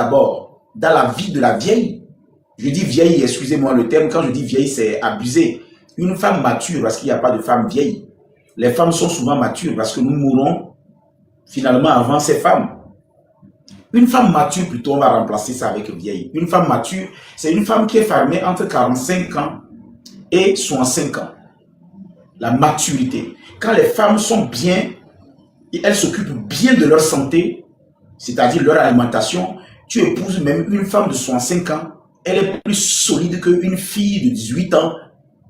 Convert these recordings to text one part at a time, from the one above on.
d'abord dans la vie de la vieille. Je dis vieille, excusez-moi le terme, quand je dis vieille, c'est abusé. Une femme mature, parce qu'il n'y a pas de femme vieille. Les femmes sont souvent matures parce que nous mourons finalement avant ces femmes. Une femme mature, plutôt, on va remplacer ça avec vieille. Une femme mature, c'est une femme qui est formée entre 45 ans et 65 ans. La maturité. Quand les femmes sont bien, et elles s'occupent bien de leur santé, c'est-à-dire leur alimentation, tu épouses même une femme de 65 ans, elle est plus solide qu'une fille de 18 ans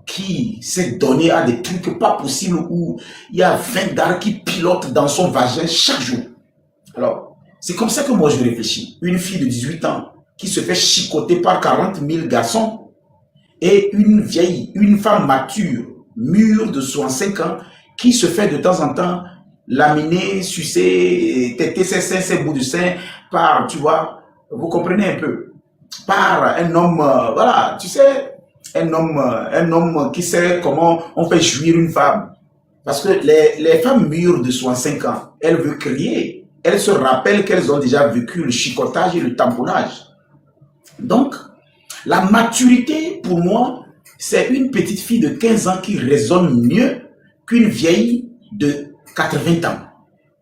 qui s'est donnée à des trucs pas possibles où il y a 20 dards qui pilotent dans son vagin chaque jour. Alors, c'est comme ça que moi je réfléchis. Une fille de 18 ans qui se fait chicoter par 40 000 garçons et une vieille, une femme mature, mûre de 65 ans qui se fait de temps en temps laminer, sucer, têter ses seins, ses bouts de seins par, tu vois, vous comprenez un peu, par un homme, voilà, tu sais, un homme qui sait comment on fait jouir une femme. Parce que les femmes mûres de 65 ans, elles veulent crier. Elles se rappellent qu'elles ont déjà vécu le chicotage et le tamponnage. Donc, la maturité, pour moi, c'est une petite fille de 15 ans qui raisonne mieux qu'une vieille de 80 ans.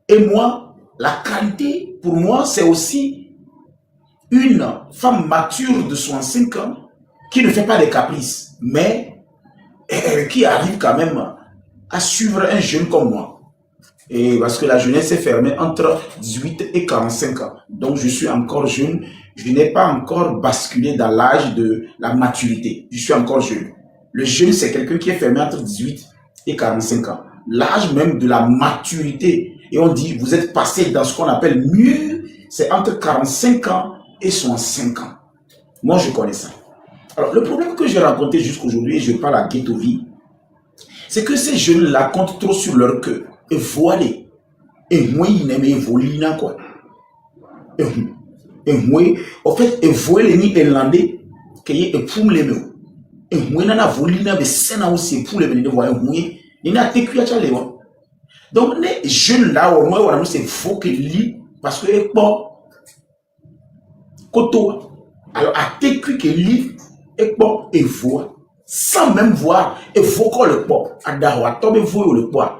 Et moi, la qualité, pour moi, c'est aussi une femme mature de 65 ans qui ne fait pas des caprices, mais qui arrive quand même à suivre un jeune comme moi. Et parce que la jeunesse est fermée entre 18 et 45 ans. Donc je suis encore jeune, je n'ai pas encore basculé dans l'âge de la maturité. Je suis encore jeune. Le jeune, c'est quelqu'un qui est fermé entre 18 et 45 ans. L'âge même de la maturité. Et on dit, vous êtes passé dans ce qu'on appelle mûr, c'est entre 45 ans et 65 ans. Moi, je connais ça. Alors, le problème que j'ai rencontré jusqu'aujourd'hui, et je parle à Ghetto Vie, c'est que ces jeunes-là comptent trop sur leur queue. Et voilé. Et moi, il n'aime volina quoi. Et moi, en fait, et voilé ni irlandais, qui est pour les mecs. Et moi, nana volina, mais c'est là aussi pour les mecs. Et moi, il n'a pas de à l'éwa. Donc, les jeunes là, au moins, c'est faux que lit, parce que est pas koto. Alors, à TQ que lit, est pas et voit, sans même voir, et faut qu'on le pas. À Dawa, tombe voit le poids.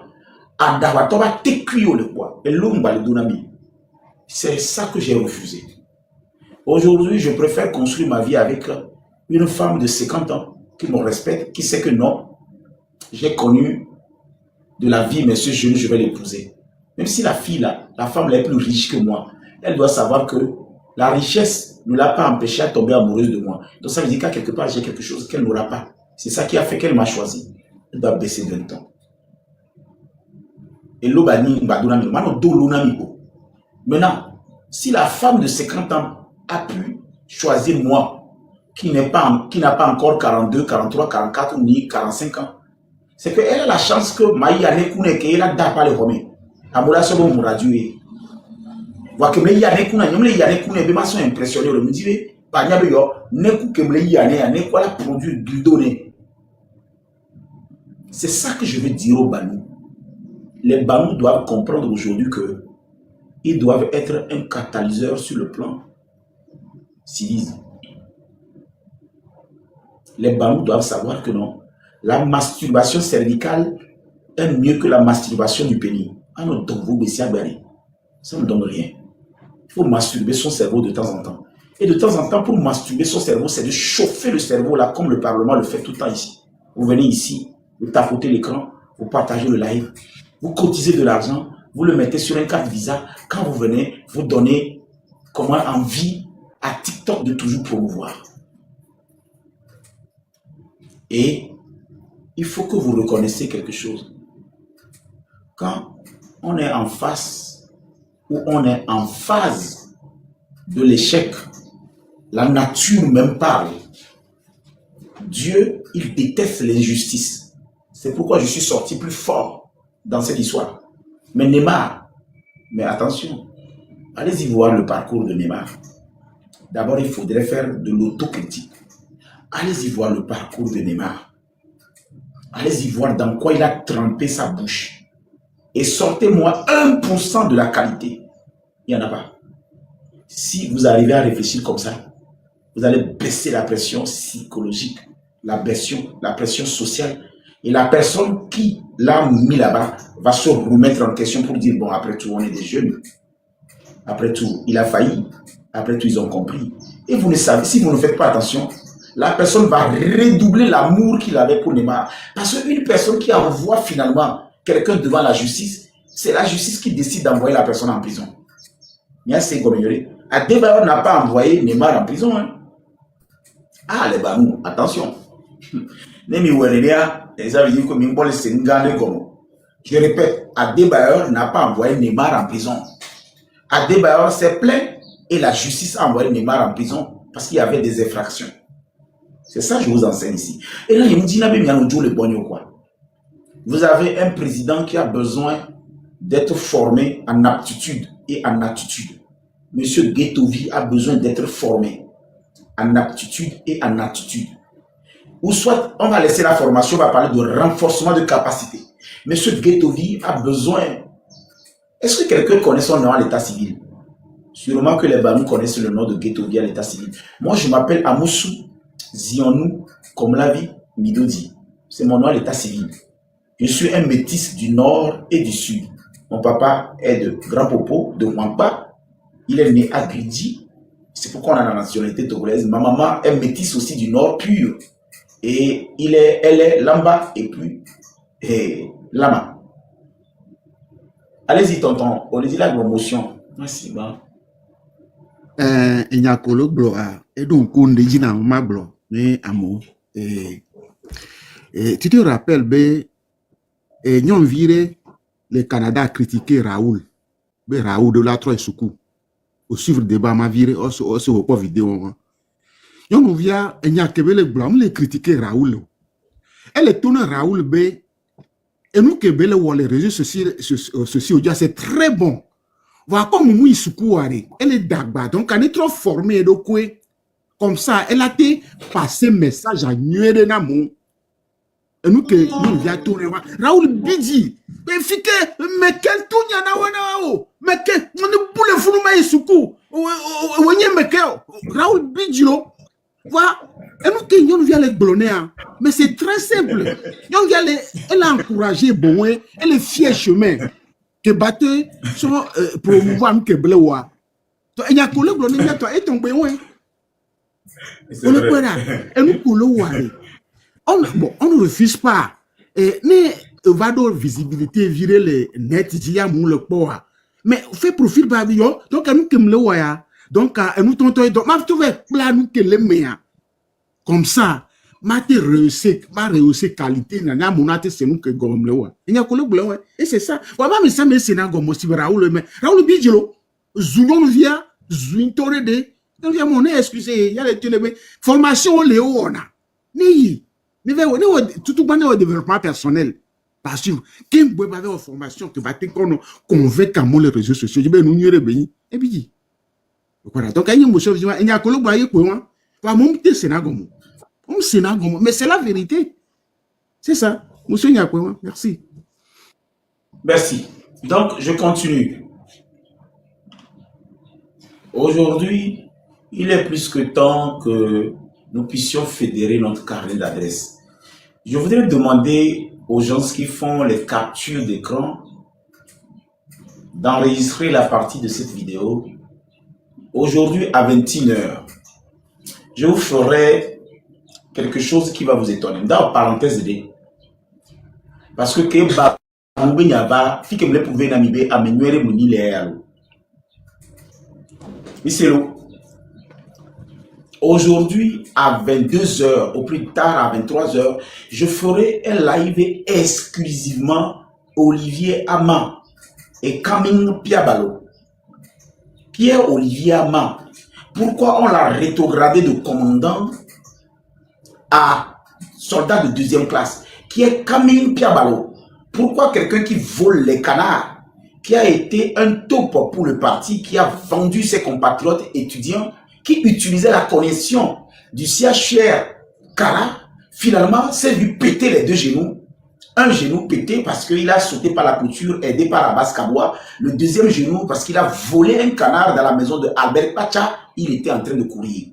C'est ça que j'ai refusé. Aujourd'hui, je préfère construire ma vie avec une femme de 50 ans qui me respecte, qui sait que non, j'ai connu de la vie, mais ce jeune, je vais l'épouser. Même si la fille, là, la femme la plus riche que moi, elle doit savoir que la richesse ne l'a pas empêchée à tomber amoureuse de moi. Donc ça veut dire qu'à quelque part, j'ai quelque chose qu'elle n'aura pas. C'est ça qui a fait qu'elle m'a choisi. Elle doit baisser d'un ton. Et maintenant, si la femme de 50 ans a pu choisir moi, qui n'a pas encore 42, 43, 44 ni 45 ans, c'est qu'elle a la chance que Maïane Koune qu'elle a d'appa les hommes. Amoura Sobo Mouradué. Voit que Maïane Koune, Yane Koune, Bema sont impressionnés. Le me dit, Bagnabeyo, Nekou Kemle Yane, Nekwa la produit du donné. C'est ça que je veux dire aux Banou. Les Banou doivent comprendre aujourd'hui que ils doivent être un catalyseur sur le plan civilisé. Les Banou doivent savoir que non, la masturbation cervicale est mieux que la masturbation du pénis. Ça ne donne rien. Il faut masturber son cerveau de temps en temps. Et de temps en temps, pour masturber son cerveau, c'est de chauffer le cerveau là, comme le Parlement le fait tout le temps ici. Vous venez ici, vous tapotez l'écran, vous partagez le live, vous cotisez de l'argent, vous le mettez sur une carte Visa. Quand vous venez, vous donnez comment envie à TikTok de toujours promouvoir. Et il faut que vous reconnaissiez quelque chose. Quand on est en face ou on est en phase de l'échec, la nature même parle. Dieu, il déteste l'injustice. C'est pourquoi je suis sorti plus fort dans cette histoire. Mais Neymar, mais attention, allez-y voir le parcours de Neymar. D'abord, il faudrait faire de l'autocritique. Allez-y voir le parcours de Neymar. Allez-y voir dans quoi il a trempé sa bouche. Et sortez-moi 1% de la qualité. Il n'y en a pas. Si vous arrivez à réfléchir comme ça, vous allez baisser la pression psychologique, la pression sociale. Et la personne qui l'a mis là-bas va se remettre en question pour dire, bon, après tout, on est des jeunes. Après tout, il a failli. Après tout, ils ont compris. Et vous ne savez, si vous ne faites pas attention, la personne va redoubler l'amour qu'il avait pour Neymar. Parce qu'une personne qui envoie finalement quelqu'un devant la justice, c'est la justice qui décide d'envoyer la personne en prison. Adebayor n'a pas envoyé Neymar en prison. Hein. Ah, les Banou, attention. Je répète, Adebayor n'a pas envoyé Neymar en prison. Adebayor s'est plaint et la justice a envoyé Neymar en prison parce qu'il y avait des infractions. C'est ça que je vous enseigne ici. Et là, il me dit, vous avez un président qui a besoin d'être formé en aptitude et en attitude. Monsieur Guettovi a besoin d'être formé en aptitude et en attitude. Ou soit, on va laisser la formation, on va parler de renforcement de capacité. Monsieur Guettovi a besoin... Est-ce que quelqu'un connaît son nom à l'état civil? Sûrement que les Banous connaissent le nom de Guettovi à l'état civil. Moi, je m'appelle Amoussou Zionou Komlavi Midodi. C'est mon nom à l'état civil. Je suis un métis du nord et du sud. Mon papa est de Grand Popo, de Wampa. Il est né à Gridi. C'est pourquoi on a la nationalité togolaise. Ma maman est métisse aussi du nord pur. Et elle est Lamba et puis Lama. Allez-y, tonton. On dit la promotion. Merci, bon. Il y a un blo et donc on dit na ma blo mais amour et tu te rappelles ñom viré le Canada a critiqué Raoul de la Troy Soukou au suivre débat ma viré au pas vidéo ñom via il y a que le blanc les critiquer Raoul elle est tourne Raoul et nous que les réseaux sociaux c'est très bon. Voilà comme Moui Soukouare, elle est d'Agba, donc elle est trop formée de quoi. Comme ça, elle a été passé message à Nuere Namon. Et nous que nous via tourner. Raoul Bidji, mais quel tour y en a wana mais quel on ne poule fou mais Soukou. Raoul Bidji lo. Voilà. Et nous que nous via les blonner. Mais c'est très simple. Elle a encouragé bon, elle est fière chemin. Que battre sur promouvoir que blewa to enya ko le blo ni to e ton pe won on le quoi là et nous ko le ware on ne refuse pas et ne va de visibilité virer les net dia mon le poa mais fait profil ba yo donc nous que me le waya donc nous tonton donc m'a trouvé plan nous que le meya comme ça ma réussi qualité na monate c'est nous que gomme le wa enya ko le blo et c'est ça wa ba mi ça mais c'est na gomme si Raoul mais Raoul Bidjilo zunion via zuintore de on vient mon excusez il y a les télé formation le on a ni tout ban au développement personnel parce que qui peut pas faire formation que va te convaincre mon les réseaux sociaux je ben nous nyere ben et puis voilà donc il y a mo chose il y a ko le ba ye ko wa mon te c'est na gomme mais c'est la vérité. C'est ça. Monsieur Nyakoué, merci. Merci. Donc, je continue. Aujourd'hui, il est plus que temps que nous puissions fédérer notre carnet d'adresse. Je voudrais demander aux gens qui font les captures d'écran d'enregistrer la partie de cette vidéo. Aujourd'hui, à 21h, je vous ferai quelque chose qui va vous étonner. Dans parenthèse de parce que aujourd'hui à 22h au plus tard à 23h, je ferai un live exclusivement Olivier Ama et Camille Piabalo. Qui est Olivier Ama? Pourquoi on l'a rétrogradé de commandant à soldat de deuxième classe, qui est Camille Piabalo? Pourquoi quelqu'un qui vole les canards, qui a été un top pour le parti, qui a vendu ses compatriotes étudiants, qui utilisait la connexion du CHR Kara, finalement s'est vu péter les deux genoux Un genou pété parce qu'il a sauté par la couture, aidé par Abbas Kaboua. Le deuxième genou parce qu'il a volé un canard dans la maison de Albert Pacha. Il était en train de courir.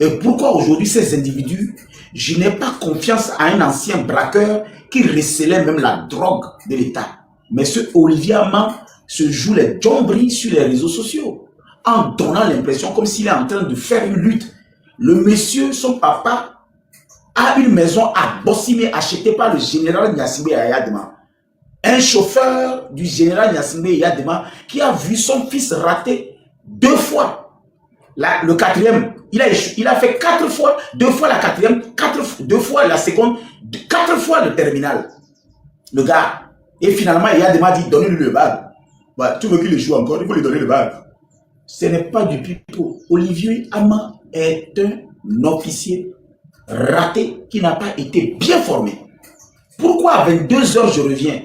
Et pourquoi aujourd'hui ces individus, je n'ai pas confiance à un ancien braqueur qui recelait même la drogue de l'État. Mais ce Olivier Ama se joue les jombris sur les réseaux sociaux en donnant l'impression comme s'il est en train de faire une lutte. Le monsieur, son papa, a une maison à Bossimé achetée par le général Gnassingbé Yadema. Un chauffeur du général Gnassingbé Yadema qui a vu son fils rater 2 fois. Le quatrième, il a fait 4 fois, 2 fois la quatrième, 2 fois la seconde, 4 fois le terminal. Le gars. Et finalement, Yadema dit, donnez-lui le bague. Bah, tu veux qu'il joue encore, il faut lui donner le bague. Ce n'est pas du pipeau. Olivier Ama est un officier raté qui n'a pas été bien formé. Pourquoi à 22 heures je reviens?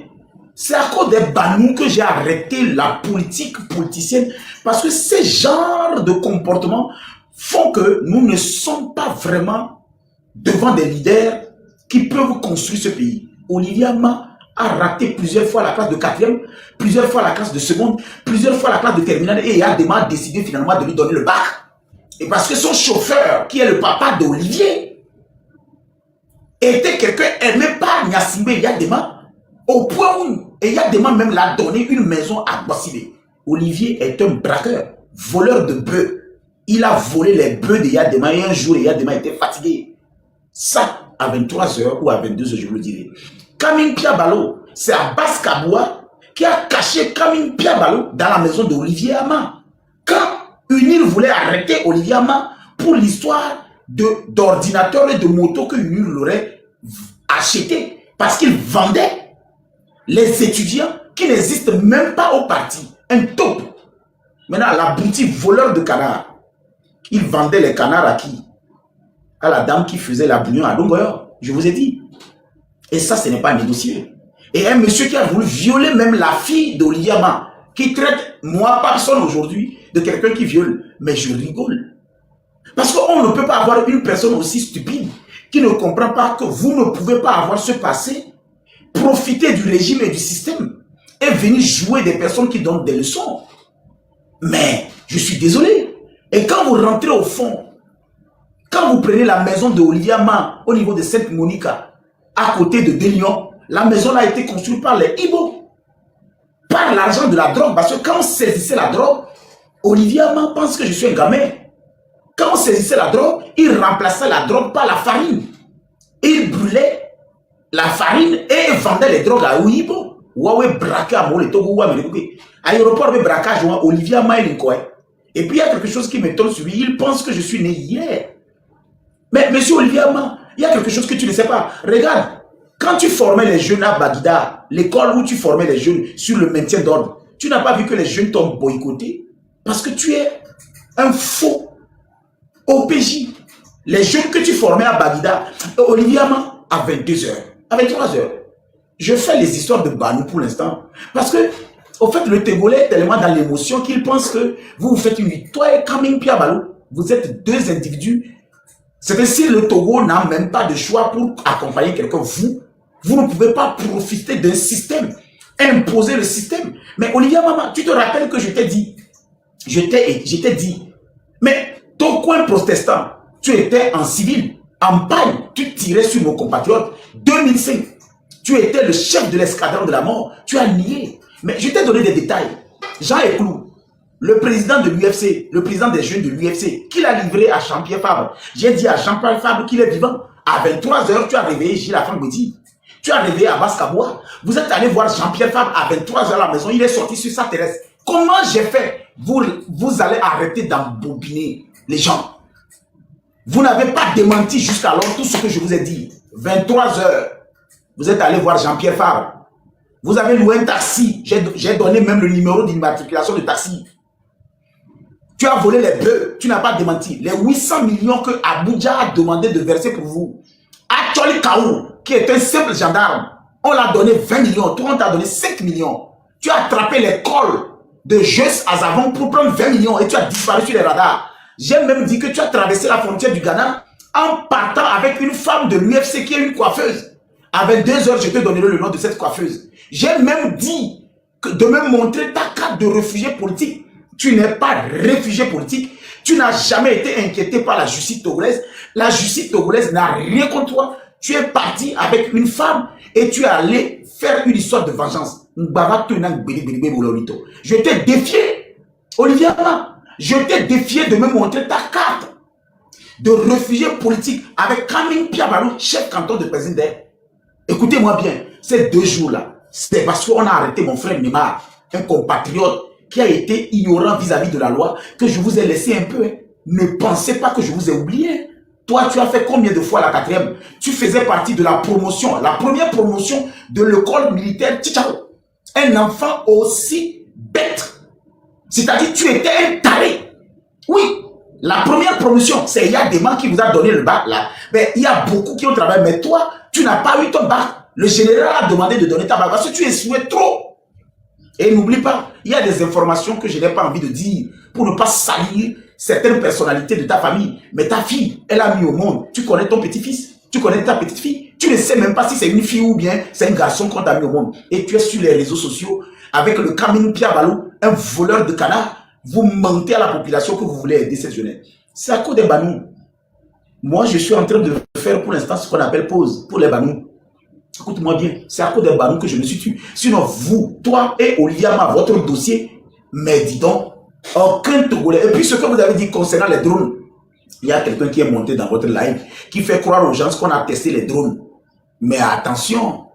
C'est à cause des banous que j'ai arrêté la politique politicienne, parce que ces genres de comportements font que nous ne sommes pas vraiment devant des leaders qui peuvent construire ce pays. Olivier Ama a raté plusieurs fois la classe de 4e, plusieurs fois la classe de seconde, plusieurs fois la classe de terminale, et Yadema a décidé finalement de lui donner le bac. Et parce que son chauffeur, qui est le papa d'Olivier, était quelqu'un aimé par Gnassingbé Yadema, au point où Yadema même l'a donné une maison à Boissibé. Olivier est un braqueur, voleur de bœufs. Il a volé les bœufs de Yadema et un jour Yadema était fatigué. Ça, à 23 heures ou à 22 heures, je vous le dirai. Kamine Piabalo, c'est Abbas Kaboua qui a caché Kamine Piabalo dans la maison d'Olivier Ama. Quand UNIL voulait arrêter Olivier Ama pour l'histoire d'ordinateurs et de motos que UNIL l'aurait acheté parce qu'il vendait les étudiants qui n'existent même pas au parti. Un taupe. Maintenant, l'abruti voleur de canards. Il vendait les canards à qui? À la dame qui faisait la bouillon à Longueur. Je vous ai dit. Et ça, ce n'est pas négocié. Et un monsieur qui a voulu violer même la fille d'Olivier Ama, qui traite, moi, personne aujourd'hui, de quelqu'un qui viole. Mais je rigole. Parce qu'on ne peut pas avoir une personne aussi stupide qui ne comprend pas que vous ne pouvez pas avoir ce passé, profiter du régime et du système et venir jouer des personnes qui donnent des leçons. Mais je suis désolé. Et quand vous rentrez au fond, quand vous prenez la maison de Olivier Ama au niveau de Sainte-Monica, à côté de Délion, la maison a été construite par les Ibo, par l'argent de la drogue. Parce que quand on saisissait la drogue, Olivier Ama pense que je suis un gamin. Quand on saisissait la drogue, il remplaçait la drogue par la farine. Il brûlait la farine et vendait les drogues à Ouibo. Ouaoué braqué à Mole Togo ou à Mélékouké. À l'aéroport de braquage, Olivier Ama est l'incoé. Et puis il y a quelque chose qui me tombe sur lui. Il pense que je suis né hier. Mais monsieur Olivier Ama, il y a quelque chose que tu ne sais pas. Regarde, quand tu formais les jeunes à Bagdad, l'école où tu formais les jeunes sur le maintien d'ordre, tu n'as pas vu que les jeunes t'ont boycotté parce que tu es un faux OPJ. Les jeunes que tu formais à Bagdad, Olivier Ama, à 22 heures, à 23 heures. Je fais les histoires de Banou pour l'instant. Parce que, au fait, le Togolais est tellement dans l'émotion qu'il pense que vous faites une victoire et Kamine Piabalo, vous êtes 2 individus. C'est que si le Togo n'a même pas de choix pour accompagner quelqu'un, vous ne pouvez pas profiter d'un système, imposer le système. Mais Olivier Ama, tu te rappelles que je t'ai dit, mais ton coin protestant, tu étais en civil, en pagne, tu tirais sur nos compatriotes. 2005, tu étais le chef de l'escadron de la mort, tu as nié. Mais je t'ai donné des détails. Jean Eclou, le président de l'UFC, le président des jeunes de l'UFC, qu'il a livré à Jean-Pierre Fabre. J'ai dit à Jean-Pierre Fabre qu'il est vivant. À 23 heures, tu as réveillé Gilles Afang-Bedi. Tu as réveillé Abbas Kaboua. Vous êtes allé voir Jean-Pierre Fabre à 23 heures à la maison. Il est sorti sur sa terrasse. Comment j'ai fait? Vous allez arrêter d'embobiner les gens. Vous n'avez pas démenti jusqu'alors tout ce que je vous ai dit. 23 heures, vous êtes allé voir Jean-Pierre Fabre. Vous avez loué un taxi. J'ai donné même le numéro d'immatriculation de taxi. Tu as volé les bœufs. Tu n'as pas démenti. Les 800 millions que Abuja a demandé de verser pour vous. Acholi Kaou, qui est un simple gendarme, on l'a donné 20 millions. Toi, on t'a donné 5 millions. Tu as attrapé les cols de Jeux Azavon pour prendre 20 millions et tu as disparu sur les radars. J'ai même dit que tu as traversé la frontière du Ghana en partant avec une femme de l'UFC qui est une coiffeuse. Avec 2 heures, je te donnerai le nom de cette coiffeuse. J'ai même dit de me montrer ta carte de réfugié politique. Tu n'es pas réfugié politique. Tu n'as jamais été inquiété par la justice togolaise. La justice togolaise n'a rien contre toi. Tu es parti avec une femme et tu es allé faire une histoire de vengeance. Je t'ai défié, Olivier. Je t'ai défié de me montrer ta carte de réfugié politique avec Kamine Piabalou, chef canton de président. Écoutez-moi bien, ces 2 jours-là, c'est parce qu'on a arrêté mon frère Neymar, un compatriote qui a été ignorant vis-à-vis de la loi, que je vous ai laissé un peu. Ne pensez pas que je vous ai oublié. Toi, tu as fait combien de fois la 4e? Tu faisais partie de la promotion, la première promotion de l'école militaire Tchao. Un enfant aussi bête. C'est-à-dire, tu étais un taré. Oui, la première promotion, c'est Yadema qui vous a donné le bac là. Mais il y a beaucoup qui ont travaillé, mais toi, tu n'as pas eu ton bac. Le général a demandé de donner ta bac parce que tu échouais trop. Et n'oublie pas, il y a des informations que je n'ai pas envie de dire pour ne pas salir certaines personnalités de ta famille. Mais ta fille, elle a mis au monde. Tu connais ton petit-fils, tu connais ta petite-fille. Tu ne sais même pas si c'est une fille ou bien c'est un garçon qu'on t'a mis au monde. Et tu es sur les réseaux sociaux avec le Kamine Piabalou, un voleur de canard. Vous mentez à la population que vous voulez aider cette jeunesse. C'est à cause des Banous. Moi, je suis en train de faire pour l'instant ce qu'on appelle pause pour les Banous. Écoute-moi bien, c'est à cause des Banous que je me suis tué. Sinon, vous, toi et Oliviama, votre dossier, mais dis donc, aucun Togolais. Et puis, ce que vous avez dit concernant les drones, il y a quelqu'un qui est monté dans votre live qui fait croire aux gens qu'on a testé les drones. Mais attention,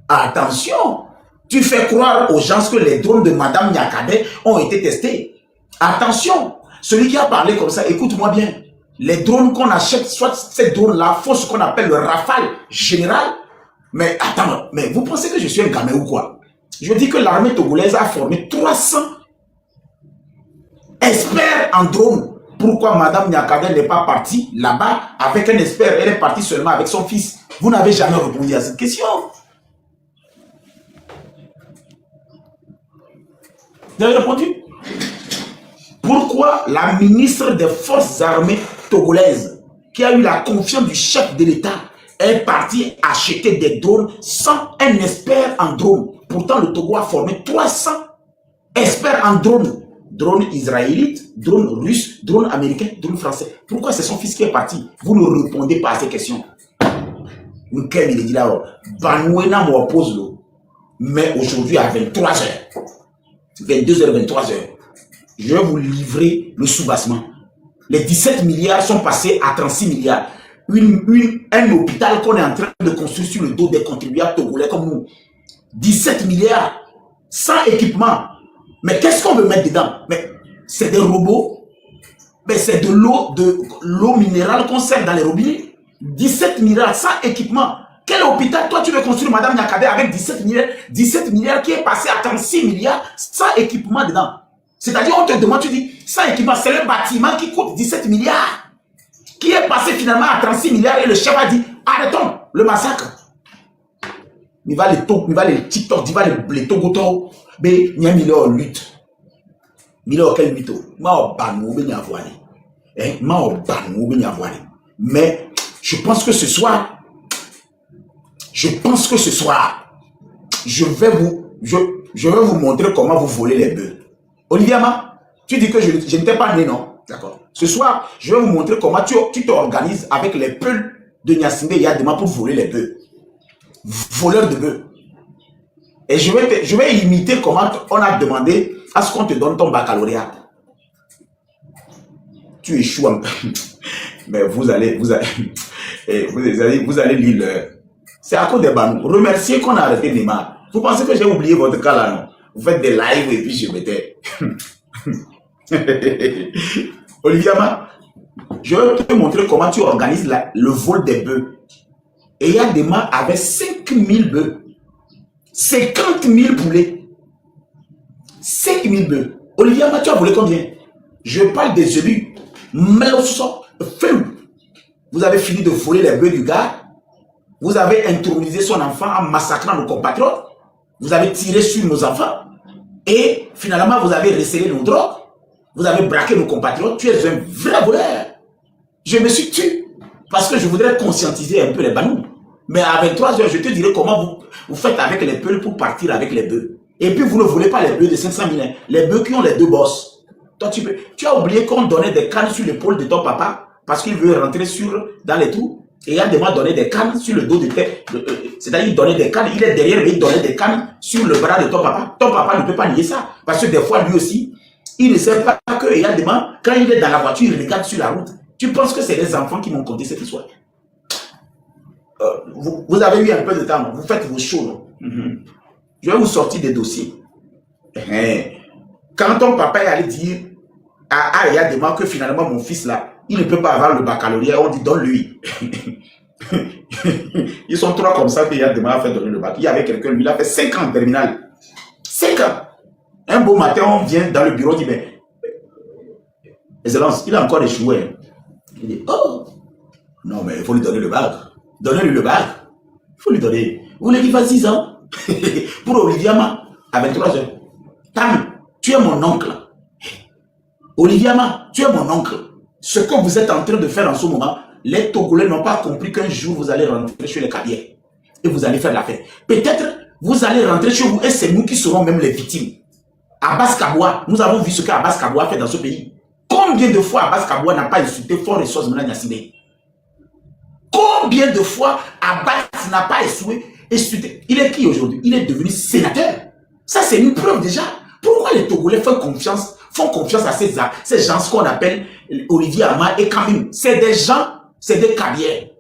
attention, tu fais croire aux gens que les drones de Madame Nyakade ont été testés. Attention, celui qui a parlé comme ça, écoute-moi bien. Les drones qu'on achète, soit ces drones-là, font ce qu'on appelle le rafale général. Mais attends, mais vous pensez que je suis un gamin ou quoi? Je dis que l'armée togolaise a formé 300 experts en drone. Pourquoi Madame Nyakade n'est pas partie là-bas avec un expert? Elle est partie seulement avec son fils. Vous n'avez jamais répondu à cette question. Vous avez répondu? Pourquoi la ministre des Forces armées togolaises, qui a eu la confiance du chef de l'État, est partie acheter des drones sans un expert en drone? Pourtant, le Togo a formé 300 experts en drone. Drone israélite, drone russe, drone américain, drone français. Pourquoi c'est son fils qui est parti? Vous ne répondez pas à ces questions. Il dit là, Banouena m'oppose l'eau. Mais aujourd'hui, à 23h, 22h, 23h, je vais vous livrer le soubassement. Les 17 milliards sont passés à 36 milliards. Un hôpital qu'on est en train de construire sur le dos des contribuables togolais comme nous. 17 milliards, sans équipement. Mais qu'est-ce qu'on veut mettre dedans? Mais c'est des robots. Mais c'est de l'eau minérale qu'on sert dans les robinets. 17 milliards sans équipement. Quel hôpital toi tu veux construire, Madame Nyakade, avec 17 milliards qui est passé à 36 milliards sans équipement dedans? C'est-à-dire, on te demande, tu dis, sans équipement, c'est le bâtiment qui coûte 17 milliards, qui est passé finalement à 36 milliards et le chef a dit, arrêtons le massacre. Il va les TikTok, il va les Togoto, mais il y a Milo lutte. Milo quel mytho? Mais je pense que ce soir, je vais vous montrer comment vous volez les bœufs. Olivier Ma, tu dis que je n'étais pas né, non? D'accord. Ce soir, je vais vous montrer comment tu t'organises avec les peuls de Nyassimbe et Yadema pour voler les bœufs. Voleur de bœufs. Et je vais imiter comment on a demandé à ce qu'on te donne ton baccalauréat. Tu échoues un peu. Mais vous allez lire. C'est à cause des Banous. Remerciez qu'on a arrêté Neymar. Vous pensez que j'ai oublié votre cas là, non? Vous faites des lives et puis je m'étais. Olivier Ma, je vais te montrer comment tu organises le vol des bœufs. Et Yadema avait 5000 bœufs. 50 000 poulets. 5 000 bœufs. Olivier Ma, tu as volé combien? Je parle des élus. Vous avez fini de voler les bœufs du gars. Vous avez intronisé son enfant en massacrant nos compatriotes. Vous avez tiré sur nos enfants. Et finalement, vous avez resserré nos drogues. Vous avez braqué nos compatriotes. Tu es un vrai voleur. Je me suis tué parce que je voudrais conscientiser un peu les Banous. Mais à 23h, je te dirai comment vous faites avec les peuls pour partir avec les bœufs. Et puis, vous ne voulez pas les bœufs de 500 000, hein. Les bœufs qui ont les deux bosses. Toi, tu as oublié qu'on donnait des cannes sur l'épaule de ton papa parce qu'il veut rentrer dans les trous. Et il a donné des cannes sur le dos de tête. C'est-à-dire, il donnait des cannes, il est derrière, mais il donnait des cannes sur le bras de ton papa. Ton papa ne peut pas nier ça. Parce que des fois, lui aussi, il ne sait pas que Yandema, quand il est dans la voiture, il regarde sur la route. Tu penses que c'est les enfants qui m'ont conté cette histoire? Vous avez eu un peu de temps, vous faites vos shows. Je vais vous sortir des dossiers. Quand ton papa est allé dire à Yandema que finalement mon fils là, il ne peut pas avoir le baccalauréat, on dit donne-lui. Ils sont trois comme ça que Yandema a fait donner le bac. Il y avait quelqu'un, lui, il a fait 5 ans en terminale. 5 ans. Un beau matin, on vient dans le bureau, on dit, mais Excellence, il a encore échoué. Il dit, oh, non, mais il faut lui donner le bac. Donnez-lui le bac. Il faut lui donner. Vous voulez qu'il fasse 6 ans? Pour Olivier Ama, à 23 heures. Tam, tu es mon oncle. Olivier Ama, tu es mon oncle. Ce que vous êtes en train de faire en ce moment, les Togolais n'ont pas compris qu'un jour vous allez rentrer chez les Kabyles et vous allez faire l'affaire. Peut-être vous allez rentrer chez vous et c'est nous qui serons même les victimes. Abbas Kaboua, nous avons vu ce qu'Abbas Kaboua a fait dans ce pays. Combien de fois Abbas Kaboua n'a pas insulté Fort Ressources Mena Niassibé? Combien de fois Abbas n'a pas insulté? Il est qui aujourd'hui? Il est devenu sénateur. Ça, c'est une preuve déjà. Pourquoi les Togolais font confiance à ces gens, ce qu'on appelle Olivier Ama et Kamim? C'est des gens, c'est des Kabyles.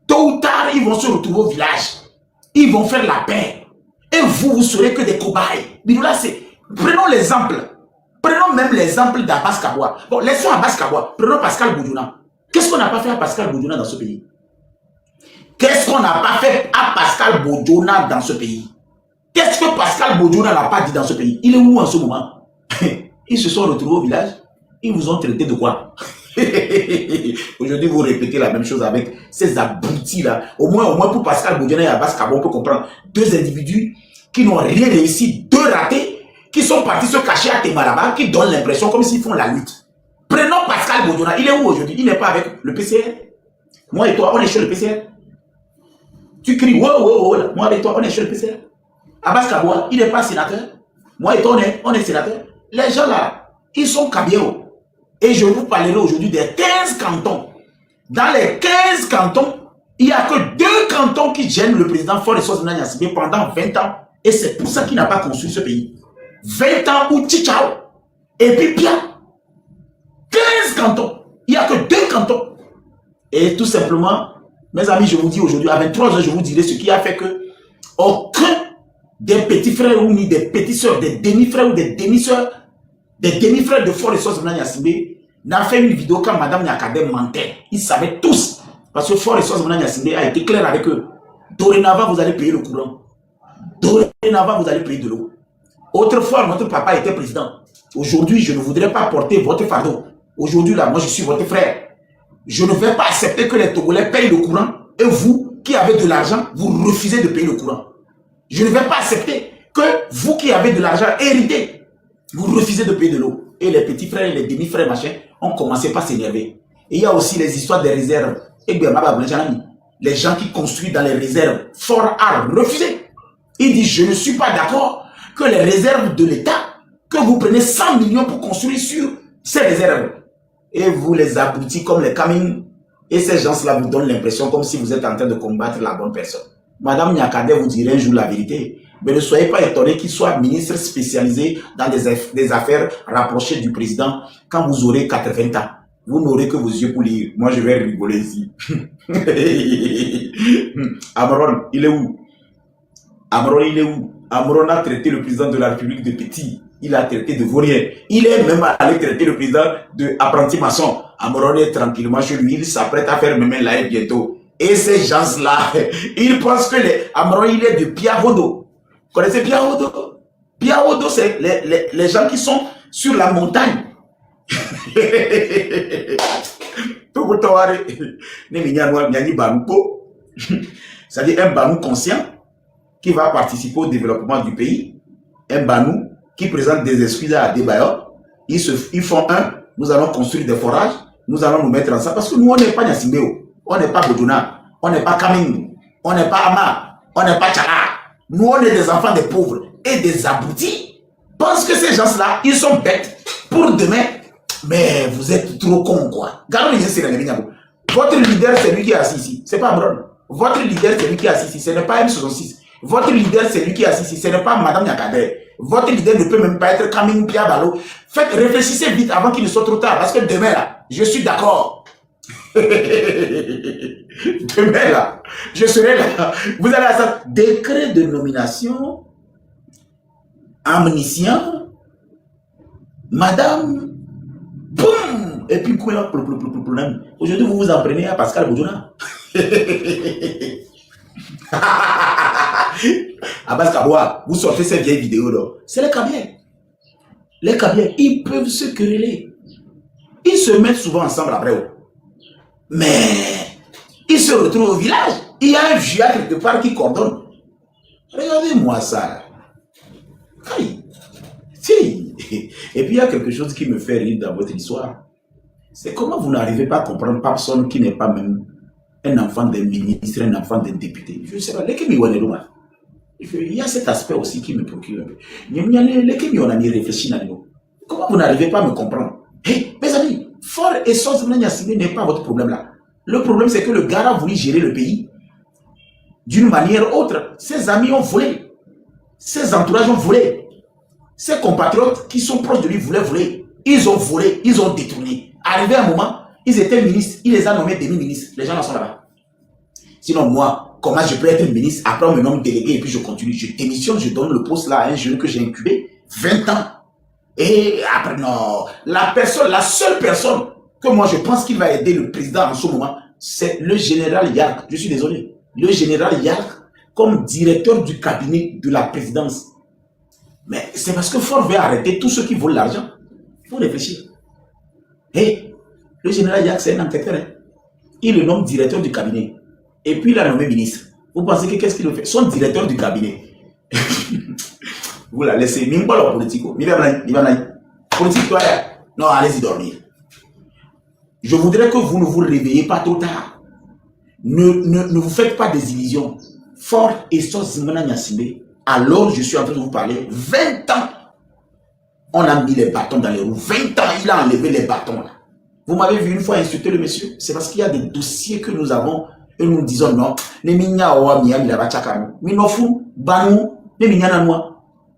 Tôt ou tard, ils vont se retrouver au village. Ils vont faire la paix. Et vous serez que des cobayes. Biloula, prenons l'exemple. Prenons même l'exemple d'Abbas Kaboua. Bon, laissons Abbas Kaboua. Prenons Pascal Boudjouna. Qu'est-ce qu'on n'a pas fait à Pascal Boudjouna dans ce pays? Qu'est-ce qu'on n'a pas fait à Pascal Boudjouna dans ce pays? Qu'est-ce que Pascal Boudjouna n'a pas dit dans ce pays? Il est où en ce moment? Ils se sont retrouvés au village. Ils vous ont traité de quoi? Aujourd'hui, vous répétez la même chose avec ces abrutis-là. Au moins pour Pascal Boudjouna et Abbas Kaboua, on peut comprendre. Deux individus qui n'ont rien réussi, deux ratés, qui sont partis se cacher à Temaraba, qui donnent l'impression comme s'ils font la lutte. Prenons Pascal Boudjouna. Il est où aujourd'hui? Il n'est pas avec le PCR. Moi et toi, on est chez le PCR. Tu cries, wow, moi et toi, on est chez le PCR. Abbas Kaboua, il n'est pas sénateur. Moi et toi, on est sénateur. Les gens là, ils sont Kabyles. Et je vous parlerai aujourd'hui des 15 cantons. Dans les 15 cantons, il n'y a que 2 cantons qui gênent le président Fort Ressources Mena Niassibé pendant 20 ans. Et c'est pour ça qu'il n'a pas construit ce pays. 20 ans ou Tchichao. Et puis Pia. 15 cantons. Il n'y a que 2 cantons. Et tout simplement, mes amis, je vous dis aujourd'hui, à 23 heures, je vous dirai ce qui a fait que aucun des petits frères ou ni des petits soeurs, des demi-frères ou des demi-soeurs, des demi-frères de Fort Ressources Mena Niassibé n'a fait une vidéo quand Madame Nyakadé mentait. Ils savaient tous. Parce que Fort Ressources Mena Niassibé a été clair avec eux. Dorénavant, vous allez payer le courant. Dorénavant, vous allez payer de l'eau. Autrefois, notre papa était président. Aujourd'hui, je ne voudrais pas porter votre fardeau. Aujourd'hui, là, moi, je suis votre frère. Je ne vais pas accepter que les Togolais payent le courant et vous, qui avez de l'argent, vous refusez de payer le courant. Je ne vais pas accepter que vous, qui avez de l'argent hérité, vous refusez de payer de l'eau. Et les petits frères et les demi-frères, machin, ont commencé par s'énerver. Et il y a aussi les histoires des réserves. Et bien, les gens qui construisent dans les réserves, Fort a refusé. Il dit, je ne suis pas d'accord que les réserves de l'État, que vous prenez 100 millions pour construire sur ces réserves. Et vous les abrutis comme les Kamines. Et ces gens-là vous donnent l'impression comme si vous êtes en train de combattre la bonne personne. Madame Nyakadé vous dirait un jour la vérité. Mais ne soyez pas étonné qu'il soit ministre spécialisé dans des affaires rapprochées du président quand vous aurez 80 ans. Vous n'aurez que vos yeux pour lire. Moi, je vais rigoler ici. Amron, il est où? Amron, il est où? Amron a traité le président de la République de petit. Il a traité de vaurien. Il est même allé traiter le président de apprenti maçon. Amron est tranquillement chez lui. Il s'apprête à faire même là bientôt. Et ces gens-là, ils pensent que Amron, il est de Piahodo. Vous connaissez Piahodo? Piahodo, c'est les gens qui sont sur la montagne. C'est-à-dire un Banou conscient qui va participer au développement du pays, un Banou qui présente des excuses à Adebayor. Ils font nous allons construire des forages, nous allons nous mettre ensemble, parce que nous on n'est pas Niassibéo, on n'est pas Boudjouna, on n'est pas Kaming. On n'est pas Ama, on n'est pas Tchala. Nous, on est des enfants des pauvres et des abrutis. Parce que ces gens-là, ils sont bêtes pour demain. Mais vous êtes trop cons, quoi. Votre leader, c'est lui qui est assis ici. C'est pas Bron. Votre leader, c'est lui qui est assis ici. Ce n'est pas M66. Votre leader, c'est lui qui est assis ici. Ce n'est pas Madame Nyakadé. Votre leader ne peut même pas être Kamine Piabalo. Faites, réfléchissez vite avant qu'il ne soit trop tard. Parce que demain, là, je suis d'accord. Demain, là, je serai là. Vous allez à ça. Décret de nomination, amniscient, Madame, boum, et puis quoi là, problème. Aujourd'hui, vous vous en prenez à Pascal Boudjouna. Abbas Kaboua, vous sortez ces vieilles vidéos là. C'est les Kabiens. Les Kabiens, ils peuvent se quereller. Ils se mettent souvent ensemble après. Mais ils se retrouvent au village. Il y a un vieux quelque part qui coordonne. Regardez-moi ça. Aïe. Si. Et puis il y a quelque chose qui me fait rire dans votre histoire. C'est comment vous n'arrivez pas à comprendre personne qui n'est pas même un enfant d'un ministre, un enfant d'un député. Je sais pas. Il y a cet aspect aussi qui me procure un peu. Comment vous n'arrivez pas à me comprendre? Hey, mes amis, Fort et Sos n'est pas votre problème là. Le problème c'est que le gars a voulu gérer le pays d'une manière autre. Ses amis ont volé. Ses entourages ont volé. Ses compatriotes qui sont proches de lui voulaient voler. Ils ont volé, ils ont détourné. Arrivé un moment, ils étaient ministres, il les a nommés demi-ministres. Les gens là sont là-bas. Sinon, moi, comment je peux être ministre? Après, on me nomme délégué et puis je continue. Je démissionne, je donne le poste là à un jeune que j'ai incubé. 20 ans. Et après, non. La seule personne que moi je pense qu'il va aider le président en ce moment, c'est le général Yark. Je suis désolé. Le général Yark, comme directeur du cabinet de la présidence. Mais c'est parce que Ford veut arrêter tous ceux qui volent l'argent. Il faut réfléchir. Et le général Yark, c'est un enquêteur. Hein. Il le nomme directeur du cabinet. Et puis il a nommé ministre. Vous pensez que qu'est-ce qu'il fait? Son directeur du cabinet. Vous la laissez. Même pas la politique. Politique, toi, non, allez-y dormir. Je voudrais que vous ne vous réveillez pas trop tard. Ne vous faites pas des illusions. Fort et Sos Zimana Nyasimbe, alors je suis en train de vous parler, 20 ans, on a mis les bâtons dans les roues. 20 ans, il a enlevé les bâtons. Là. Vous m'avez vu une fois insulter le monsieur. C'est parce qu'il y a des dossiers que nous avons et nous disons non.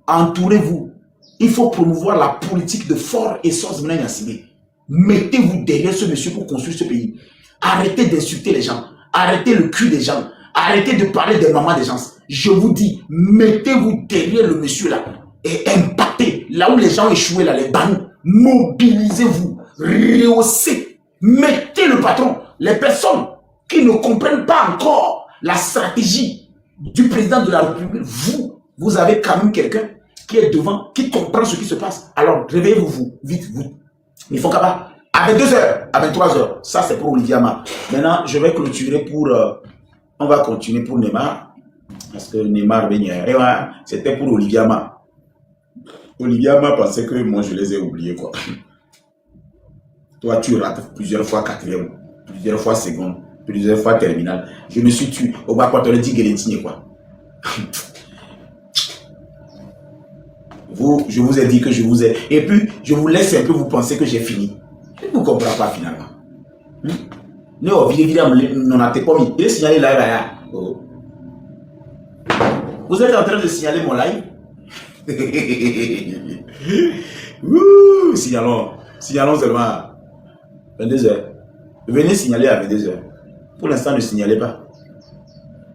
Entourez-vous. Il faut promouvoir la politique de Fort et Sos Zimana Nyasimbe. Mettez-vous derrière ce monsieur pour construire ce pays. Arrêtez d'insulter les gens. Arrêtez le cul des gens. Arrêtez de parler des mamans des gens. Je vous dis, mettez-vous derrière le monsieur là. Et impactez. Là où les gens échouent là, les banous. Mobilisez-vous. Rehaussez. Mettez le patron. Les personnes qui ne comprennent pas encore la stratégie du président de la République. Vous avez quand même quelqu'un qui est devant, qui comprend ce qui se passe. Alors, réveillez-vous, vite, vous. Il faut qu'à à 22h, à 23h, ça c'est pour Olivier Ama. Maintenant, je vais clôturer pour... on va continuer pour Neymar. Parce que Neymar, c'était pour Olivier Ama. Olivier Ama pensait que moi je les ai oubliés, quoi. Toi, tu rates plusieurs fois quatrième, plusieurs fois seconde, plusieurs fois terminale. Je me suis tué. Au bas, quoi, tu le dis Guélétine, quoi. Je vous ai dit que je vous ai... Et puis, je vous laisse un peu vous penser que j'ai fini. Je ne vous comprends pas finalement. Il est signalé là. Vous êtes en train de signaler mon live. Signalons seulement 22h. Venez signaler à 22h. Pour l'instant, ne signalez pas.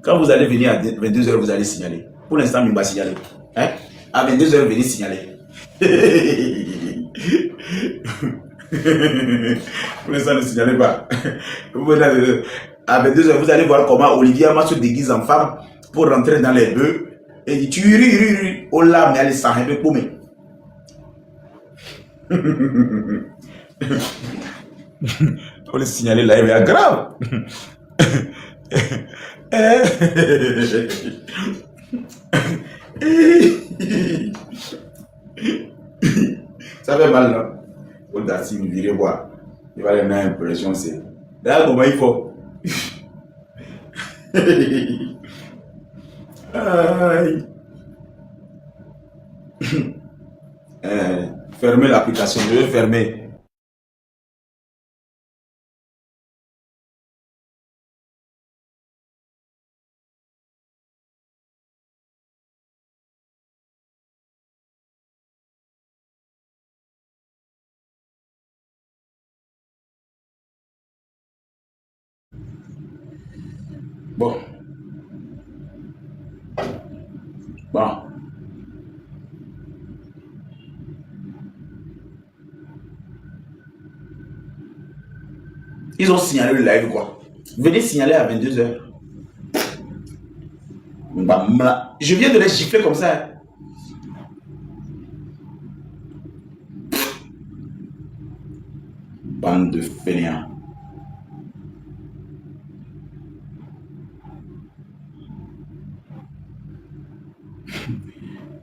Quand vous allez venir à 22h, vous allez signaler. Pour l'instant, ne pas signaler. Hein? À 22h, venez signaler. Pour l'instant, ne signalez pas. À 22h, vous allez voir comment Olivier Ama se déguise en femme pour rentrer dans les bœufs. Et dit, tu ris, oh là, mais allez, ça un peu paumé. Pour le signaler là, il est grave. Ça fait mal là. Audacie, vous direz voir. Il va donner l'impression, c'est. Là, comment il faut. Aïe. Fermez l'application, je vais fermer. Bon. Bon. Ils ont signalé le live quoi. Venez signaler à 22h. Je viens de les gifler comme ça. Bande de fainéants.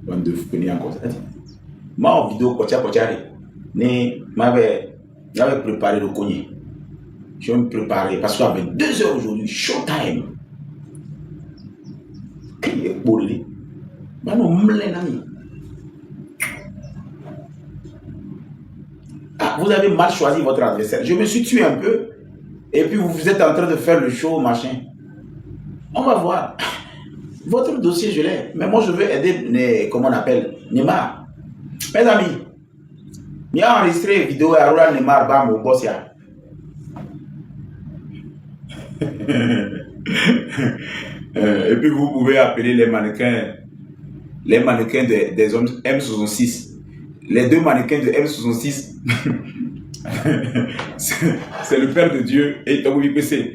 Bande de fainéants comme ça. Moi en vidéo, j'avais préparé le cogné. Je vais me préparer parce qu'à 22h aujourd'hui, showtime. Qui est bolé? Ah, vous avez mal choisi votre adversaire. Je me suis tué un peu. Et puis vous êtes en train de faire le show, machin. On va voir. Votre dossier, je l'ai. Mais moi, je veux aider, comment on appelle, Neymar. Mes amis, il y a enregistré une vidéo à Roland Neymar, bam, au boss. Et puis vous pouvez appeler les mannequins des hommes M66. Les deux mannequins de M66, c'est le Père de Dieu et Togo PC.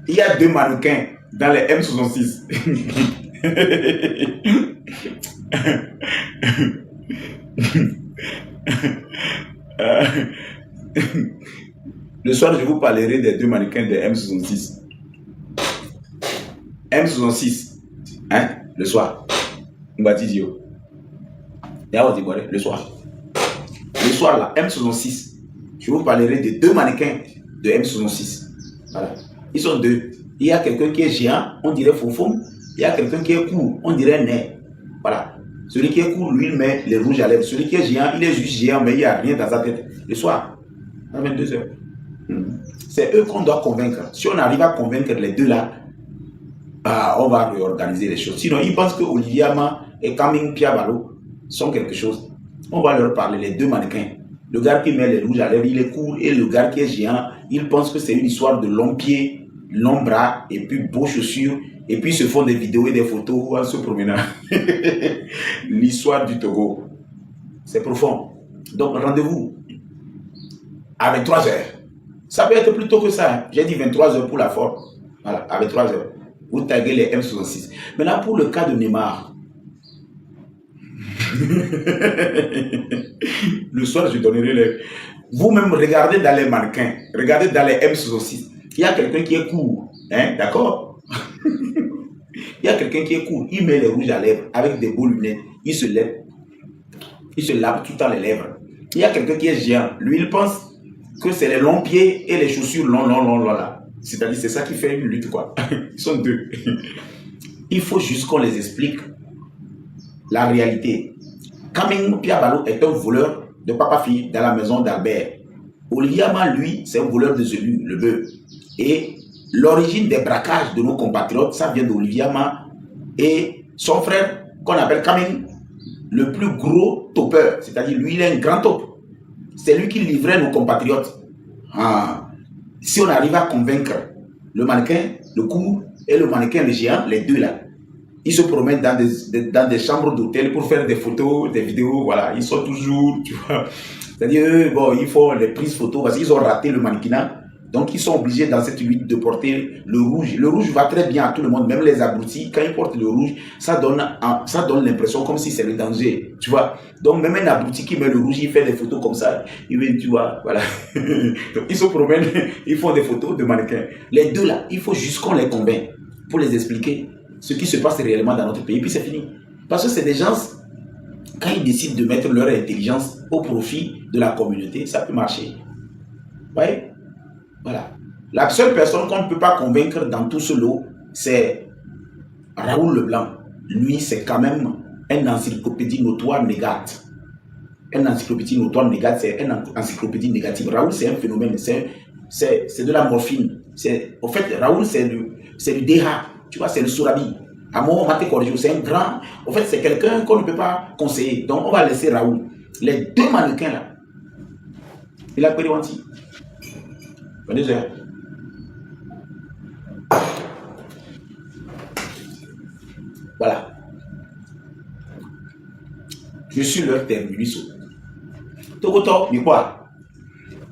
Il y a deux mannequins dans les M66. Le soir, je vous parlerai des deux mannequins de M66. M66, hein, le soir. Mbatidio. Le soir. Le soir, là, M66. Je vous parlerai de deux mannequins de M66. Voilà. Ils sont deux. Il y a quelqu'un qui est géant, on dirait Fofom. Il y a quelqu'un qui est court, on dirait Né. Voilà. Celui qui est court, lui, il met les rouges à lèvres. Celui qui est géant, il est juste géant, mais il n'y a rien dans sa tête. Le soir, à 22h. C'est eux qu'on doit convaincre. Si on arrive à convaincre les deux là, on va réorganiser les choses. Sinon, ils pensent que Olivier Ama et Kaming Piabalo sont quelque chose. On va leur parler, les deux mannequins. Le gars qui met les rouges à lèvres, il est court. Et le gars qui est géant, il pense que c'est une histoire de longs pieds, longs bras, et puis beaux chaussures. Et puis ils se font des vidéos et des photos en se promenant. L'histoire du Togo, c'est profond. Donc rendez-vous à 23h. Ça peut être plus tôt que ça. Hein. J'ai dit 23h pour la forme. Voilà, à 23h. Vous taguez les M66. Maintenant, pour le cas de Neymar. Le soir, je donnerai les... Vous-même, regardez dans les mannequins. Regardez dans les M66. Il y a quelqu'un qui est court. Hein, d'accord? Il y a quelqu'un qui est court. Il met les rouges à lèvres avec des beaux lunettes. Il se lève. Il se lave tout le temps les lèvres. Il y a quelqu'un qui est géant. Lui, il pense que c'est les longs pieds et les chaussures longs là. C'est-à-dire, c'est ça qui fait une lutte, quoi. Ils sont deux. Il faut juste qu'on les explique la réalité. Kaming Piabalo est un voleur de papa-fille dans la maison d'Albert. Olivier Ama, lui, c'est un voleur de Zelu, le bœuf. Et l'origine des braquages de nos compatriotes, ça vient d'Olivier Ama et son frère, qu'on appelle Kaming, le plus gros topeur. C'est-à-dire, lui, il est un grand top. C'est lui qui livrait nos compatriotes. Ah. Si on arrive à convaincre le mannequin, le court, et le mannequin, le géant, les deux là, ils se promènent dans des chambres d'hôtel pour faire des photos, des vidéos, voilà. Ils sont toujours, tu vois. C'est-à-dire, bon, ils font les prises photos parce qu'ils ont raté le mannequinat. Donc, ils sont obligés dans cette lutte de porter le rouge. Le rouge va très bien à tout le monde, même les abrutis. Quand ils portent le rouge, ça donne l'impression comme si c'est le danger, tu vois. Donc, même un abruti qui met le rouge, il fait des photos comme ça. Tu vois, voilà. Donc, ils se promènent, ils font des photos de mannequins. Les deux là, il faut juste qu'on les convainc pour les expliquer ce qui se passe réellement dans notre pays. Puis c'est fini. Parce que c'est des gens, quand ils décident de mettre leur intelligence au profit de la communauté, ça peut marcher. Ouais. Voilà. La seule personne qu'on ne peut pas convaincre dans tout ce lot, c'est Raoul Leblanc. Lui, c'est quand même un encyclopédie notoire négative. Un encyclopédie notoire négative, c'est un encyclopédie négative. Raoul, c'est un phénomène, c'est de la morphine. En fait, Raoul, c'est du DH. Tu vois, c'est le Sourabi. À moi, on va te corriger. C'est un grand. En fait, c'est quelqu'un qu'on ne peut pas conseiller. Donc, on va laisser Raoul. Les deux mannequins là. Il a pris le wanti. 22 heures. Voilà. Je suis leur terminus. Tokoto, mais quoi?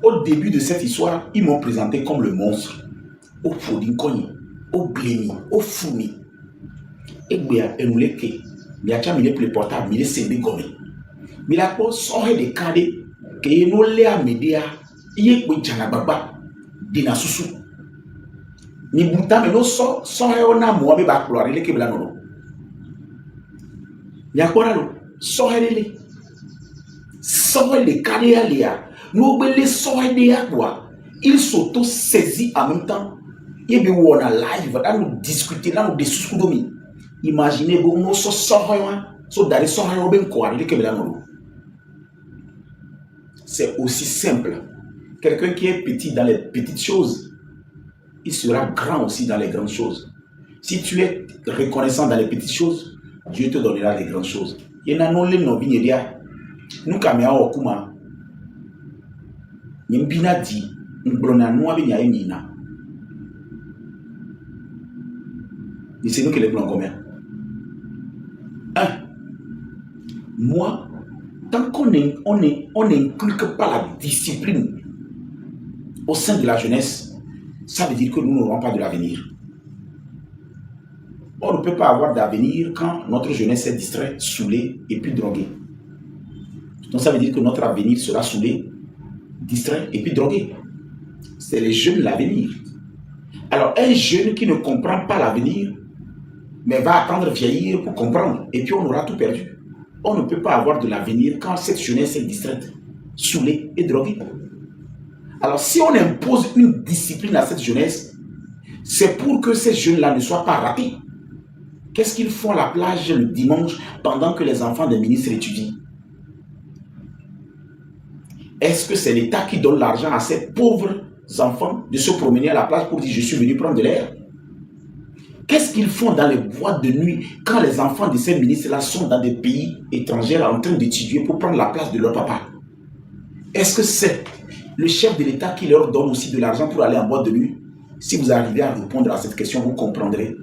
Au début de cette histoire, ils m'ont présenté comme le monstre. Au Fodinkoni, au Blémi, au Foumi. Et bien, et nous les quais. Mais à tiens, il est plus portable, il est sédé gommé. Mais la cause sort des cadets, que nous les a médias, il est pour Djanababa, Dina Soussou. Ni Bouta, mais nous sort, on a moi, mais va couloir, il est que blanc. Il y a quoi là? Sort les cadets à l'IA. Nous les sort des quoi. Ils s'auto-saisissent en même temps. Et bien, on a live, là, nous discuter, là, nous discutons. Imaginez, nous c'est aussi simple. Quelqu'un qui est petit dans les petites choses, il sera grand aussi dans les grandes choses. Si tu es reconnaissant dans les petites choses, Dieu te donnera les grandes choses. Il y en a non les non vignes nous kamea okuma. Nimbina di, n'brona nous abinya emina. Et c'est nous qui les prenons combien? Moi, tant qu'on n'inculque pas la discipline au sein de la jeunesse, ça veut dire que nous n'aurons pas de l'avenir. On ne peut pas avoir d'avenir quand notre jeunesse est distraite, saoulée et puis droguée. Donc ça veut dire que notre avenir sera saoulé, distrait et puis drogué. C'est les jeunes l'avenir. Alors un jeune qui ne comprend pas l'avenir, mais va attendre vieillir pour comprendre, et puis on aura tout perdu. On ne peut pas avoir de l'avenir quand cette jeunesse est distraite, saoulée et droguée. Alors si on impose une discipline à cette jeunesse, c'est pour que ces jeunes-là ne soient pas ratés. Qu'est-ce qu'ils font à la plage le dimanche pendant que les enfants des ministres étudient? Est-ce que c'est l'État qui donne l'argent à ces pauvres enfants de se promener à la plage pour dire je suis venu prendre de l'air? Qu'est-ce qu'ils font dans les boîtes de nuit quand les enfants de ces ministres-là sont dans des pays étrangers en train d'étudier pour prendre la place de leur papa? Est-ce que c'est le chef de l'État qui leur donne aussi de l'argent pour aller en boîte de nuit? Si vous arrivez à répondre à cette question, vous comprendrez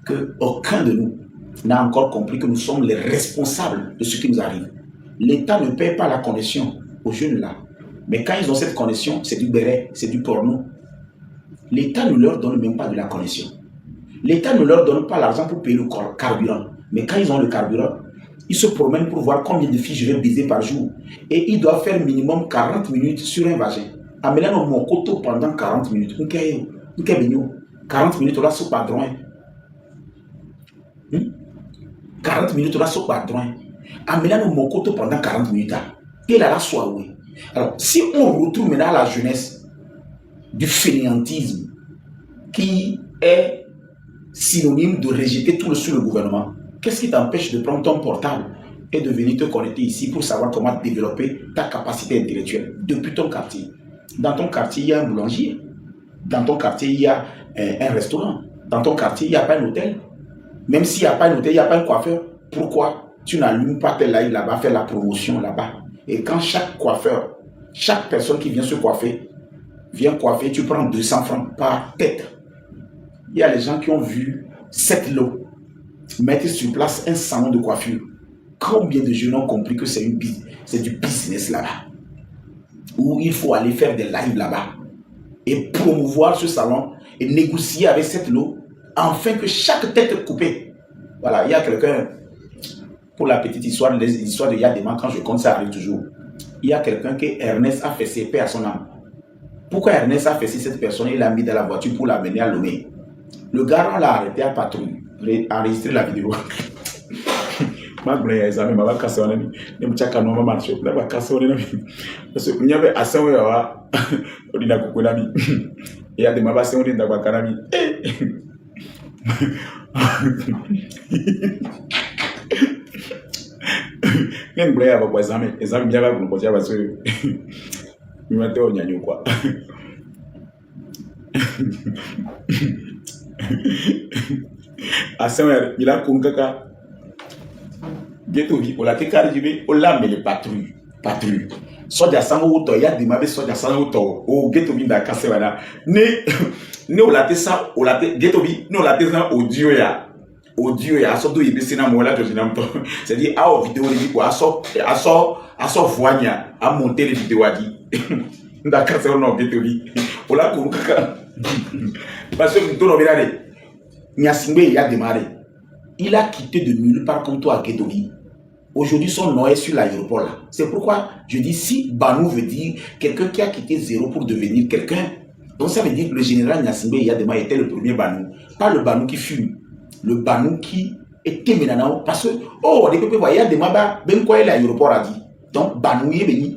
qu'aucun de nous n'a encore compris que nous sommes les responsables de ce qui nous arrive. L'État ne paie pas la connexion aux jeunes là. Mais quand ils ont cette connexion, c'est du béret, c'est du porno. L'État ne leur donne même pas de la connexion. L'État ne leur donne pas l'argent pour payer le carburant. Mais quand ils ont le carburant, ils se promènent pour voir combien de filles je vais baiser par jour. Et ils doivent faire minimum 40 minutes sur un vagin. Amener mon coteau pendant 40 minutes. 40 minutes, on a ce padron. 40 minutes, on a ce padron. Amener mon coteau pendant 40 minutes. Quelle est la soie, oui. Alors, si on retrouve maintenant à la jeunesse du fainéantisme qui est synonyme de rejeter tout sur le gouvernement, qu'est-ce qui t'empêche de prendre ton portable et de venir te connecter ici pour savoir comment développer ta capacité intellectuelle depuis ton quartier? Dans ton quartier, il y a un boulanger. Dans ton quartier, il y a un restaurant. Dans ton quartier, il n'y a pas un hôtel. Même s'il n'y a pas un hôtel, il n'y a pas un coiffeur. Pourquoi tu n'allumes pas tes lives là-bas, faire la promotion là-bas? Et quand chaque coiffeur, chaque personne qui vient se coiffer, vient coiffer, tu prends 200 francs par tête. Il y a les gens qui ont vu cette lot mettre sur place un salon de coiffure. Combien de jeunes ont compris que c'est du business là-bas? Où il faut aller faire des lives là-bas et promouvoir ce salon et négocier avec cette lot afin que chaque tête coupée. Voilà, il y a quelqu'un, pour la petite histoire, les histoires de Yadema, quand je compte, ça arrive toujours. Il y a quelqu'un que Ernest a fessé, paix à son âme. Pourquoi Ernest a fessé cette personne? Il l'a mis dans la voiture pour l'amener à Lomé. Le garant l'a arrêté à patrouille, enregistré la vidéo. Il y a des mabassins de Dabakarami. Quem brega para o exame já vai para o já vai ser me matei o nyanho quoi. A semaine il a conquérir ghetto vi la tekari jibe o la mele patrouille soja sango to ya de mabe soja sango to o ghetto vi da kasewada ne o la te sa o la te ghetto vi no la te na audio ya so do ibe sina mo la to sinam to c'est dire a o vidéo ni ko aso voanya a monter les vidéos a dit da kasewa no ghetto vi o la ko kaka parce que tout no birade Nyasingbe il a démarré. Il a quitté de nulle part comme toi à Guédovi. Aujourd'hui, son nom est sur l'aéroport là. C'est pourquoi je dis si Banou veut dire quelqu'un qui a quitté zéro pour devenir quelqu'un, donc ça veut dire que le général Nyasingbe Yadema était le premier Banou. Pas le Banou qui fume. Le Banou qui était maintenant. Parce que, oh, les peuples voient Yadema, ben quoi l'aéroport a dit. Donc, Banou est venu.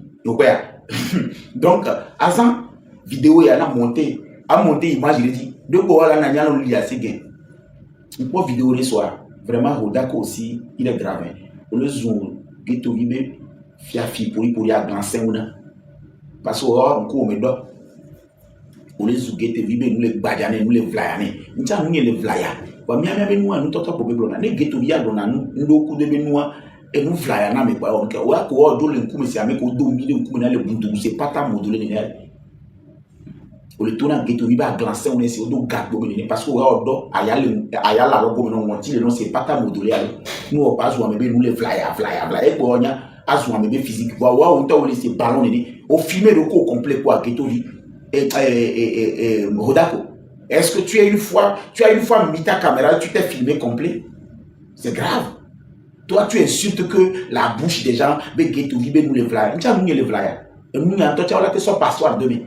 Donc, Azan, vidéo, il a monté image, il a dit, de quoi la nanya on lui a assez gain. Une vidéo les soirs, vraiment, Rodako aussi, il est grave. On le zoom, ghetto vibe, fiafi pour y avoir parce que on court mais donc on les zoom ghetto vibe, nous les badjane, nous les vlayane, nous tiens nous les vlaya. Wa mi ami nous nous toto pour bébé on a ghetto vibe on a nous beaucoup de benoît et nous vlayana mais quoi on que wa ko do le coup mais c'est avec ko do mi le coup na le bundu c'est pas ta modulé négal. On le tourne en ghetto vibe à glancer on est sur do gâteau parce que on do aya la robo non on dit le nom c'est pas ta modulé nous on passe ou nous les flyer et pour on a azu amebe physique wa on t'a laissé ballon au filmer le co complet quoi ghetto vibe et Rodako. Est-ce que tu as une fois mis ta caméra, tu t'es filmé complet? C'est grave. Toi tu insultes que la bouche des gens ghetto vibe nous les flyers. Nous les flyers. Et nous on a son passeport demain.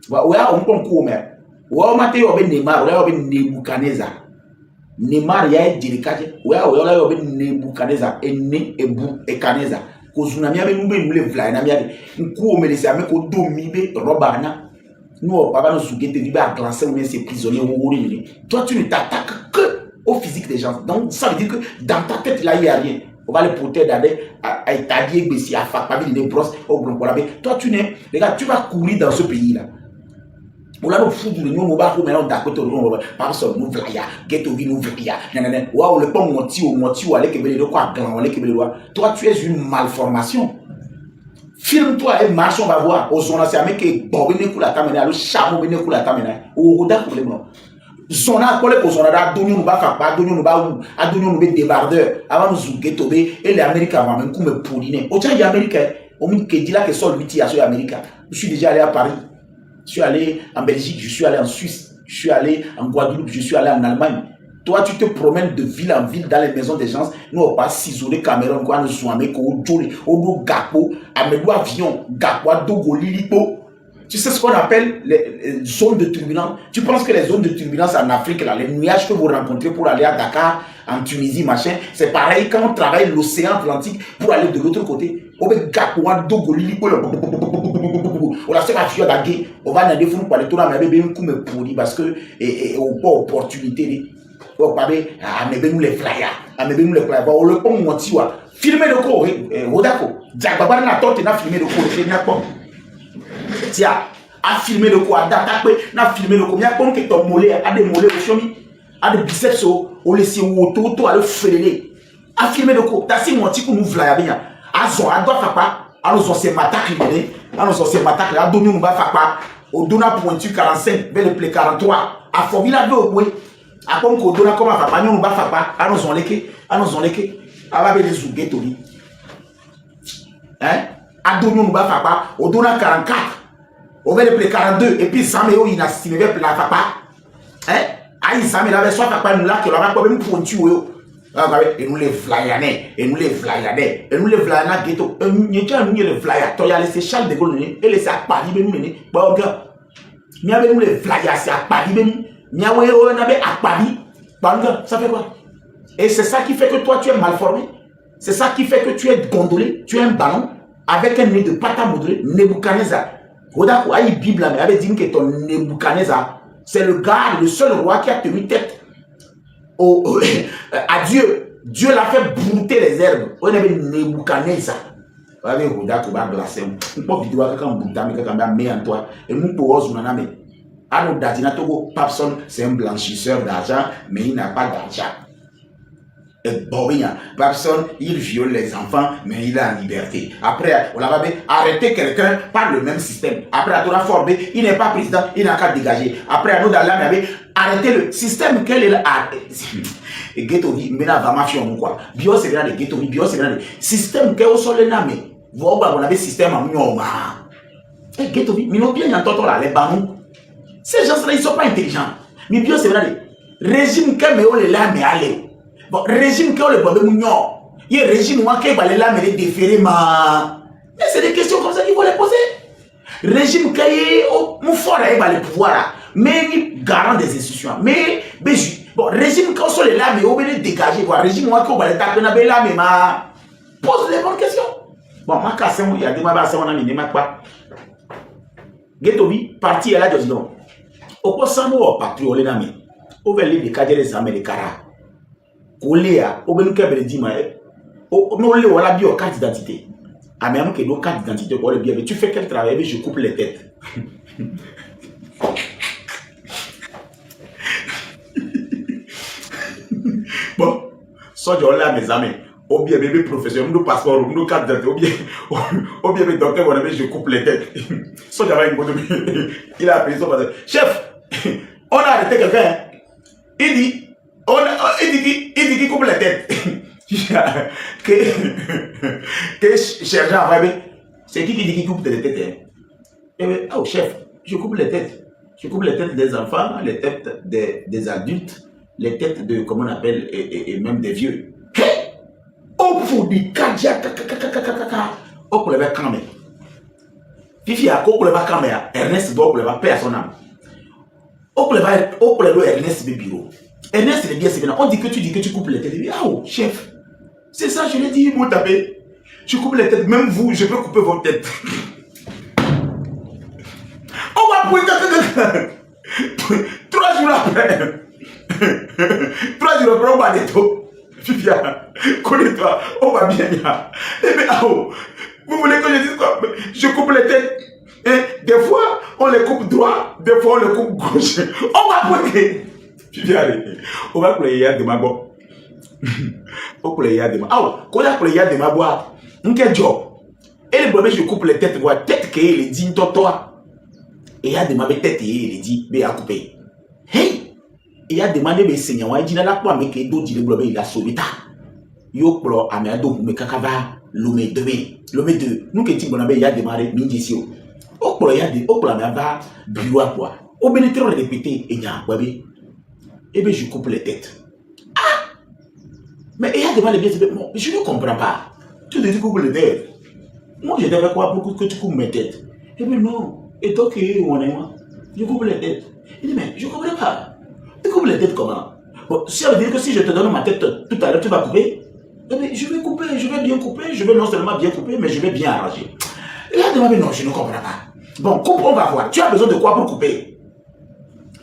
Ouais, on concourt, mais on m'a dit Neymar, on a Nebuchadnezzar. Neymar, il y a un diricage. Ouais, on a Nebuchadnezzar, et Ne, et Bou, et Caneza. Kozunami, nous les vla, nous courons, mais les amis, qu'on domine, Robana. Nous, on va nous souguer, te dire, à glancer, on est ces prisonniers, toi, tu ne t'attaques que au physique des gens. Donc, ça veut dire que dans ta tête, là, il n'y a rien. On va les protéger à établir, à faire pas des brosses, au blanc. Toi, tu n'es, les gars, tu vas courir dans ce pays-là. On a le fou de nous, on va maintenant d'accord, par exemple, nous vlaya, ghetto vi nous vlaya, nanana, waouh, le pont monti ou allez que le quoi, gland, allez que le toi, tu es une malformation. Filme-toi et marche, on va voir. Au zona, c'est un mec qui est bon, il est la tamena, le chameau, il est la tamena. Au roda, problème. Zona, collègue au zona, nous va faire pas, nous va nous débardeur, avant nous ghetto et les Américains vont même comme pouliner. Au Tchad, les Américains, on me dit là que sol 8 à Américains. Je suis déjà allé à Paris. Je suis allé en Belgique, je suis allé en Suisse, je suis allé en Guadeloupe, je suis allé en Allemagne. Toi, tu te promènes de ville en ville dans les maisons des gens. Nous, on passe s'isoler Cameroun, quoi, nous sommes avec au Gapo, Amedou Avion, Gapo, Dogo, Lilipo. Tu sais ce qu'on appelle les zones de turbulence. Tu penses que les zones de turbulence en Afrique, là, les nuages que vous rencontrez pour aller à Dakar, en Tunisie, machin, c'est pareil quand on travaille l'océan Atlantique pour aller de l'autre côté. On va Gapo, Dogo, Lilipo, on a fait la fille d'Agé, on va aller pour aller tourner à bébé, on me pourri parce que, on n'a pas opportunité. On va mais nous les flyers, nous les flyers, on le pont motiwa, filmer le corps, Rodako, Diababa n'a pas filmé le corps, c'est n'a pas. Tiens, a filmé le corps, n'a filmé le corps, il y a comme que ton mollet a des mollets au chomi, a des biceps au laisser auto à le freiner, a filmé le corps, t'as si menti pour nous flyer bien, a zon, a doit faire pas. Alors on s'est massacré, à donner un bafapa, au donna pointu 45, vers le play 43, à Fovila 2, oui, à comme qu'on donne comme un papa, nous bafapa, à nos onleke, à va les zougueto, hein, à donner un bafapa, au donna 44, au vers le play 42, et puis Saméo, il a estimé vers la papa, hein, à Isame, la version papa, nous là, qui aura pas même pointu, et nous les flyers, et nous les ghetto. Nous les flyers, tu as laissé Charles de Gaulle, et laissé à Paris, bon, gars, nous les flyers, c'est à Paris, nous à Paris, bon, gars, ça fait quoi? Et c'est ça qui fait que toi tu es mal formé, c'est ça qui fait que tu es gondolé, tu es un ballon, avec un nez de pâte à moudre, Nebuchadnezzar. Rodako, aïe Bible, mais avait dit que ton Nebuchadnezzar, C'est le gars, le seul roi qui a tenu tête à Dieu. Dieu l'a fait brouter les herbes. On avait Nebuchadnezzar. On avait Roda qui va glacer. On peut vidéo quand on bouta mais quand on met en toi et nous pour nous mais à nous datina Togo Papson c'est un blanchisseur d'argent mais il n'a pas d'argent. Bon, Papson, il viole les enfants, mais il est en liberté. Après, on va arrêter quelqu'un par le même système. Après, à Tora Forbe, il n'est pas président, il n'a qu'à dégager. Après, à nous dans l'âme, arrêter le système qu'elle a. Et ghetto, maintenant, va mafia, quoi. Bio, c'est bien le ghetto, bio, c'est bien le système qu'elle a au sol, vous on avait système en mioma. Et ghetto, mais non, bien, il y a un là, les banous. Ces gens-là, ils ne sont pas intelligents. Mais bio, c'est bien le régime qu'elle met au là, mais allez. Bon, régime qui a le problème, il y a un régime qui va les lamer déférer, mais c'est des questions comme ça qu'il faut les poser. Régime qui est au fort, il va les pouvoir, mais il garant des institutions. Mais, bon, régime qui a les lames, il va les dégager. Régime qui va les taper, il va les pose les bonnes questions. Bon, ma casse, il y a des mabasses, on a mis des pas. Ghettobi, parti à la Josdon. Au poisson, au patrouille, on les a mis. Au verre des cadres, les armes, les caras. Koléa, au ben kebele dit ma, non le voilà bio carte d'identité. Ah même que nos carte d'identité pour le bien, mais tu fais quel travail? Je coupe les têtes. Bon, soit je là mes amis, au bien bébé professeur, nous passeport, nous carte d'identité, au bien bébé docteur, voilà, je coupe les têtes. Soit j'avais une bonne, il a appelé son patron. Chef, on a arrêté quelqu'un, il dit. Il dit qu'il coupe la tête. Que cherchant, c'est qui dit qu'il coupe les têtes? Eh bien, oh chef, je coupe les têtes. Je coupe les têtes des enfants, les têtes des adultes, les têtes de, comment on appelle, et même des vieux. Oh, pour des cardiaques, oh, pour les faire calmer. Fifi a quoi pour les faire calmer? Ernest doit pour les faire paix à son âme. Oh, pour les faire Ernest Bébiro. Ernest, c'est bien, c'est bien. On dit que tu coupes les têtes. Ah, oh, chef, c'est ça, je l'ai dit, vous tapez. Je coupe les têtes, même vous, je peux couper vos têtes. On va pouvoir 3 jours après. 3 jours après, on va aller tout. Fifia, connais-toi, on va bien. Eh bien, oh, vous voulez que je dise quoi? Je coupe les têtes. Et des fois, on les coupe droit, des fois, on les coupe gauche. On va pouvoir. On va pour les yard de ma boîte. Pour les yard de ma boîte. Ah, quand on a pour les yard de ma boîte, on a un job. Et le problème, je coupe les têtes, voir tête qui est dit, toi. Et il y a demandé tête et il dit, mais à couper. Hey! Il a demandé, mais Seigneur, il dit, là, quoi, mais qu'il dit, le problème, il a sauvé ta. Yo, pro, améado, mais kakava, l'homme de. L'homme de. Nous, qui dit, bon, il a demandé, mingissio. Au pro, il y a des, au pro, améaba, bureau à quoi. Au bénéfice, répéter, et il y a un wabé. Eh bien, je coupe les têtes. Ah! Mais il y a devant les biens, je ne comprends pas. Tu te dis coupe les têtes. Moi, je devais quoi pour que tu coupes mes têtes? Eh bien, non. Et toi, on est moi. Je coupe les têtes. Il dit, mais je ne comprends pas. Tu coupes les têtes comment? Bon, ça veut dire que si je te donne ma tête tout à l'heure, tu vas couper? Eh bien, je vais couper, je vais bien couper. Je vais non seulement bien couper, mais je vais bien arranger. Et là, demandé, non, je ne comprends pas. Bon, coupe, on va voir. Tu as besoin de quoi pour couper?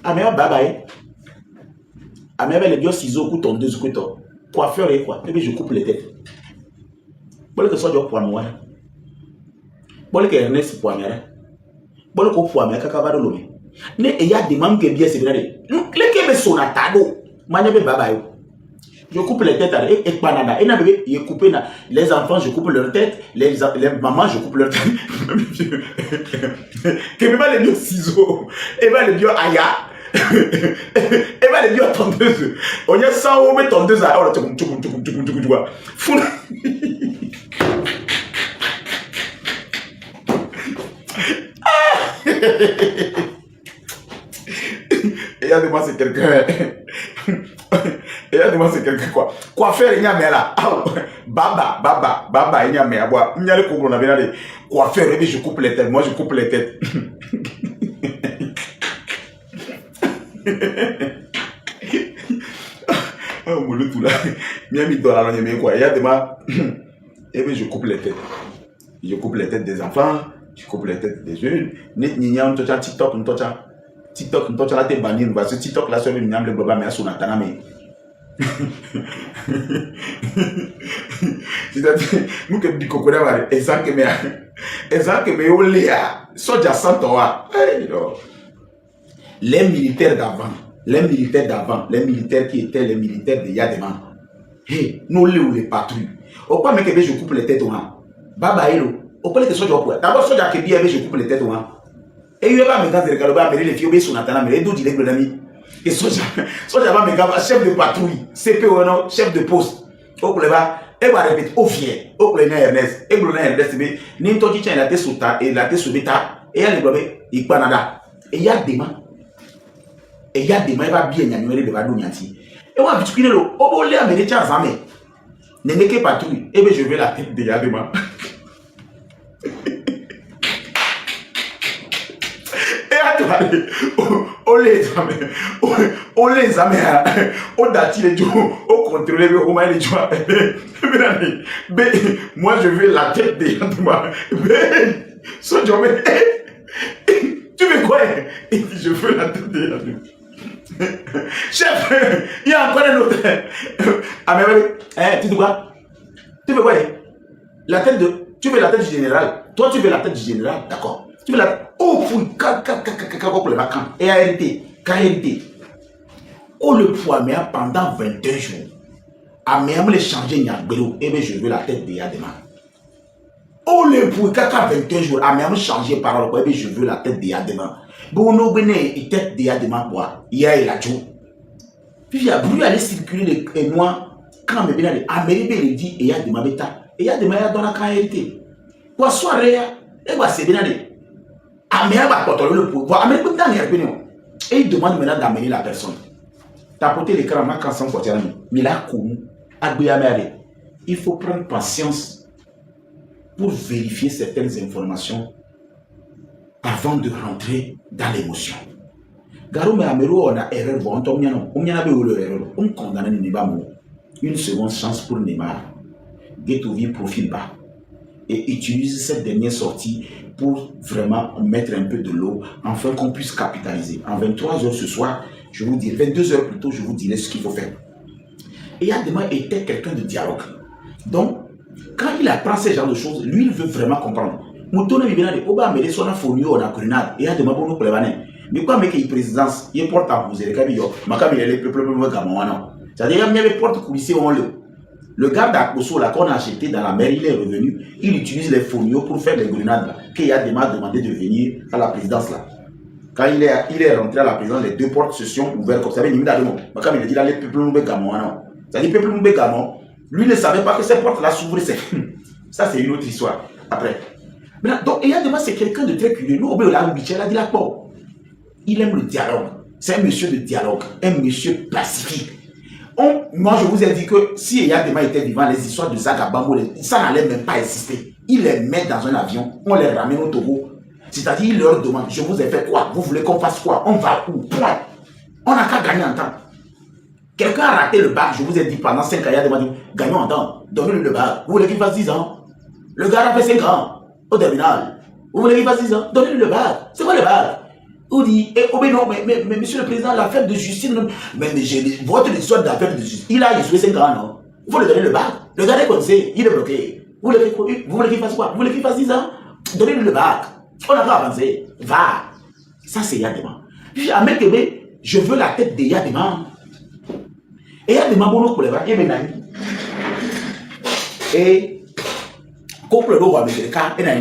Ah, mais bye bye. Ah, mais avec les bio ciseaux, coup tondeuse, coup ton coiffeur et quoi. Et puis je coupe les têtes. Bon, que soit du poids noir. Bon, que Ernest poids noir. Bon, que poids noir, kaka va de l'homme. Ne, il y a des membres qui bien c'est vrai. Les qui me sont à tado. Mané baba. Je coupe les têtes et panada. Et na bébé, il coupe les enfants, je coupe leur tête. Les mamans, je coupe leur tête. Que même les bio ciseaux. Et bien les bio aya. Et va les dire tondeuse. On y a 100 euros, mais tondeuse à l'heure. Fou. Et là, moi, c'est quelqu'un. Et là, moi, c'est quelqu'un quoi. Quoi faire, il y a mais là. Baba, il y a mais à boire. Il y a le couple, on avait là. Quoi faire, et puis je coupe les têtes. Moi, je coupe les têtes. Oh mon tout là, mis dans la langue, quoi. Il y a des mains. Et puis je coupe les têtes. Je coupe les têtes des enfants, je coupe les têtes des jeunes. Ni on touche TikTok, on touche. TikTok, toi tu as été banni, parce que TikTok là, sur le minam, le global, mais à son atana, mais. C'est-à-dire, nous que du coco d'avoir, exactement, soja santoa. Les militaires d'avant, les militaires qui étaient les militaires de Yadema, hey, nous les patrouilles. Au pas mais que je coupe les têtes au vent. Baba hello. Au pas que soja au point. D'abord soja qui bien je coupe les têtes au vent. Et il va me dans le galop, mais les filles sur Natana, mais d'où dit l'ami. Et soja va me gaba chef de patrouille, CPO non, chef de poste. Au pleba, et va répéter au fier, au plena Ernest, et glona Ernest, mais n'importe qui tient la tête sous ta et la tête sous bêta, et elle est blabé, il panada. Et il y a des mains. Et il y a des mains, il va bien y animer de Badou Nianti. Et on va vite le au bolé à mes tiens jamais. Ne n'est que patrouille, et bien je vais la tête de Yadema. On les amène, on dati les jours, on contrôle les jours, les jours. Moi je veux la tête de Yadema. Tu veux quoi? Il dit je veux la tête de Yadema. Chef, il y a encore un autre. Ah mais tu dis quoi? Tu veux quoi? La tête de. Tu veux la tête du général? Toi tu veux la tête du général? D'accord. Tu veux la. Oh, fouille, le vacan. Et KRT. Oh, le poids, mais pendant 22 jours. Ah, mais on me changer, il y a et bien je veux la tête de Yadema. Oh, le poids, 22 jours. Ah, mais on me changer parole, et bien je veux la tête de Yadema. Bon, nous, et tête de Yadema, quoi. Il y a la joue. Puis, il y a voulu aller circuler, et moi, quand me bien aller, Amérique, il dit, et Yadema, bêta. Et Yadema, il y a dans la KRT. Quoi, soirée, et quoi, c'est bien aller. Et il demande maintenant d'amener la personne. Tapoter l'écran, mais là, il faut prendre patience pour vérifier certaines informations avant de rentrer dans l'émotion. Garou mais Amero on a erreur, on condamne Neymar. Une seconde chance pour Neymar. Get profil bas. Et utilise cette dernière sortie pour vraiment mettre un peu de l'eau, afin qu'on puisse capitaliser. En 23 heures ce soir, je vous dirai, 22 heures plus tôt, je vous dirai ce qu'il faut faire. Et Yadema était quelqu'un de dialogue. Donc, quand il apprend ce genre de choses, lui, il veut vraiment comprendre. Moutoune vient de Oba, mais son affonio, on a grenade, et Yadema, bon, nous prévenez. Mais quoi, mais qu'il présidence, il porte à vous, et le cabillon, ma cabine, elle est peu, c'est-à-dire, il y a des portes coulissées, on le gars d'Akoso, là, qu'on a acheté dans la mer, il est revenu, il utilise les folios pour faire des grenades, là, qu'il y a demandé de venir à la présidence, là. Quand il est rentré à la présidence, les deux portes se sont ouvertes, comme ça, il a dit, là, les peuples nous bégamont, non. C'est-à-dire, les peuples nous bégamont, lui ne savait pas que ces portes-là s'ouvraient, ça, c'est une autre histoire, après. Maintenant, donc, Yadema, c'est quelqu'un de très curieux. Nous, il a dit la porte. Il aime le dialogue. C'est un monsieur de dialogue, un monsieur pacifique. Moi, je vous ai dit que si Yadema était vivant, les histoires de Zagabambo, ça n'allait même pas exister. Il les met dans un avion, on les ramène au Togo. C'est-à-dire, il leur demande, je vous ai fait quoi? Vous voulez qu'on fasse quoi? On va où? Point. On n'a qu'à gagner en temps. Quelqu'un a raté le bac, je vous ai dit, pendant 5 ans, Yadema dit, gagnons en temps, donnez-lui le bac. Vous voulez qu'il fasse 10 ans? Le gars a fait 5 ans, au terminal. Vous voulez qu'il fasse 10 ans? Donnez-lui le bac. C'est quoi le bac? On dit, mais non, mais monsieur le président, l'affaire de justice, mais votre histoire d'affaire de justice, il a joué 5 ans, non? Il faut lui donner le bac. Le gars est conseillé, il est bloqué. Vous voulez qu'il fasse quoi? Vous voulez qu'il fasse 10 ans? Donnez-lui le bac. On n'a pas avancé. Va. Ça, c'est Yadema. Puis, à Mekebe, je veux la tête de Yadema. Et Yadema, bon, pour les vagues, et maintenant. Et, couple l'eau avec le cas, et n'a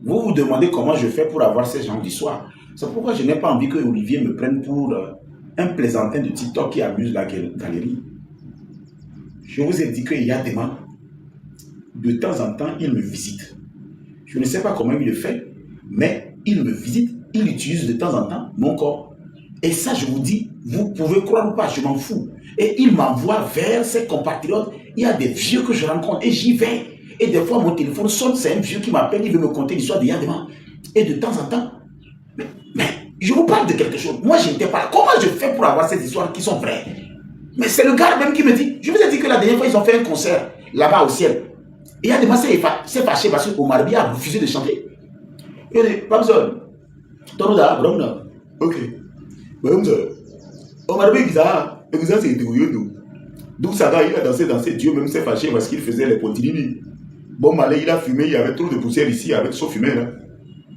vous vous demandez comment je fais pour avoir ces gens d'histoire. C'est pourquoi je n'ai pas envie que Olivier me prenne pour un plaisantin de TikTok qui amuse la galerie. Je vous ai dit qu'il y a des gens, de temps en temps, il me visite. Je ne sais pas comment il le fait, mais il me visite, il utilise de temps en temps mon corps. Et ça, je vous dis, vous pouvez croire ou pas, je m'en fous. Et il m'envoie vers ses compatriotes. Il y a des vieux que je rencontre et j'y vais. Et des fois, mon téléphone sonne, c'est un vieux qui m'appelle, il veut me conter l'histoire de Yadema. Et de temps en temps, mais je vous parle de quelque chose. Moi, je n'étais pas là. Comment je fais pour avoir ces histoires qui sont vraies? Mais c'est le gars même qui me dit, je vous ai dit que la dernière fois, ils ont fait un concert là-bas au ciel. Et Yadema s'est fâché parce que Omar Bi a refusé de chanter. Il a dit, pas besoin. Toroda, Bromna. Ok. Bon, on m'a dit que ça, c'est Yodo. Donc, ça il a dansé, Dieu même s'est fâché parce qu'il faisait les pontilini. Bon, Malé, il a fumé, il y avait trop de poussière ici avec son fumé là.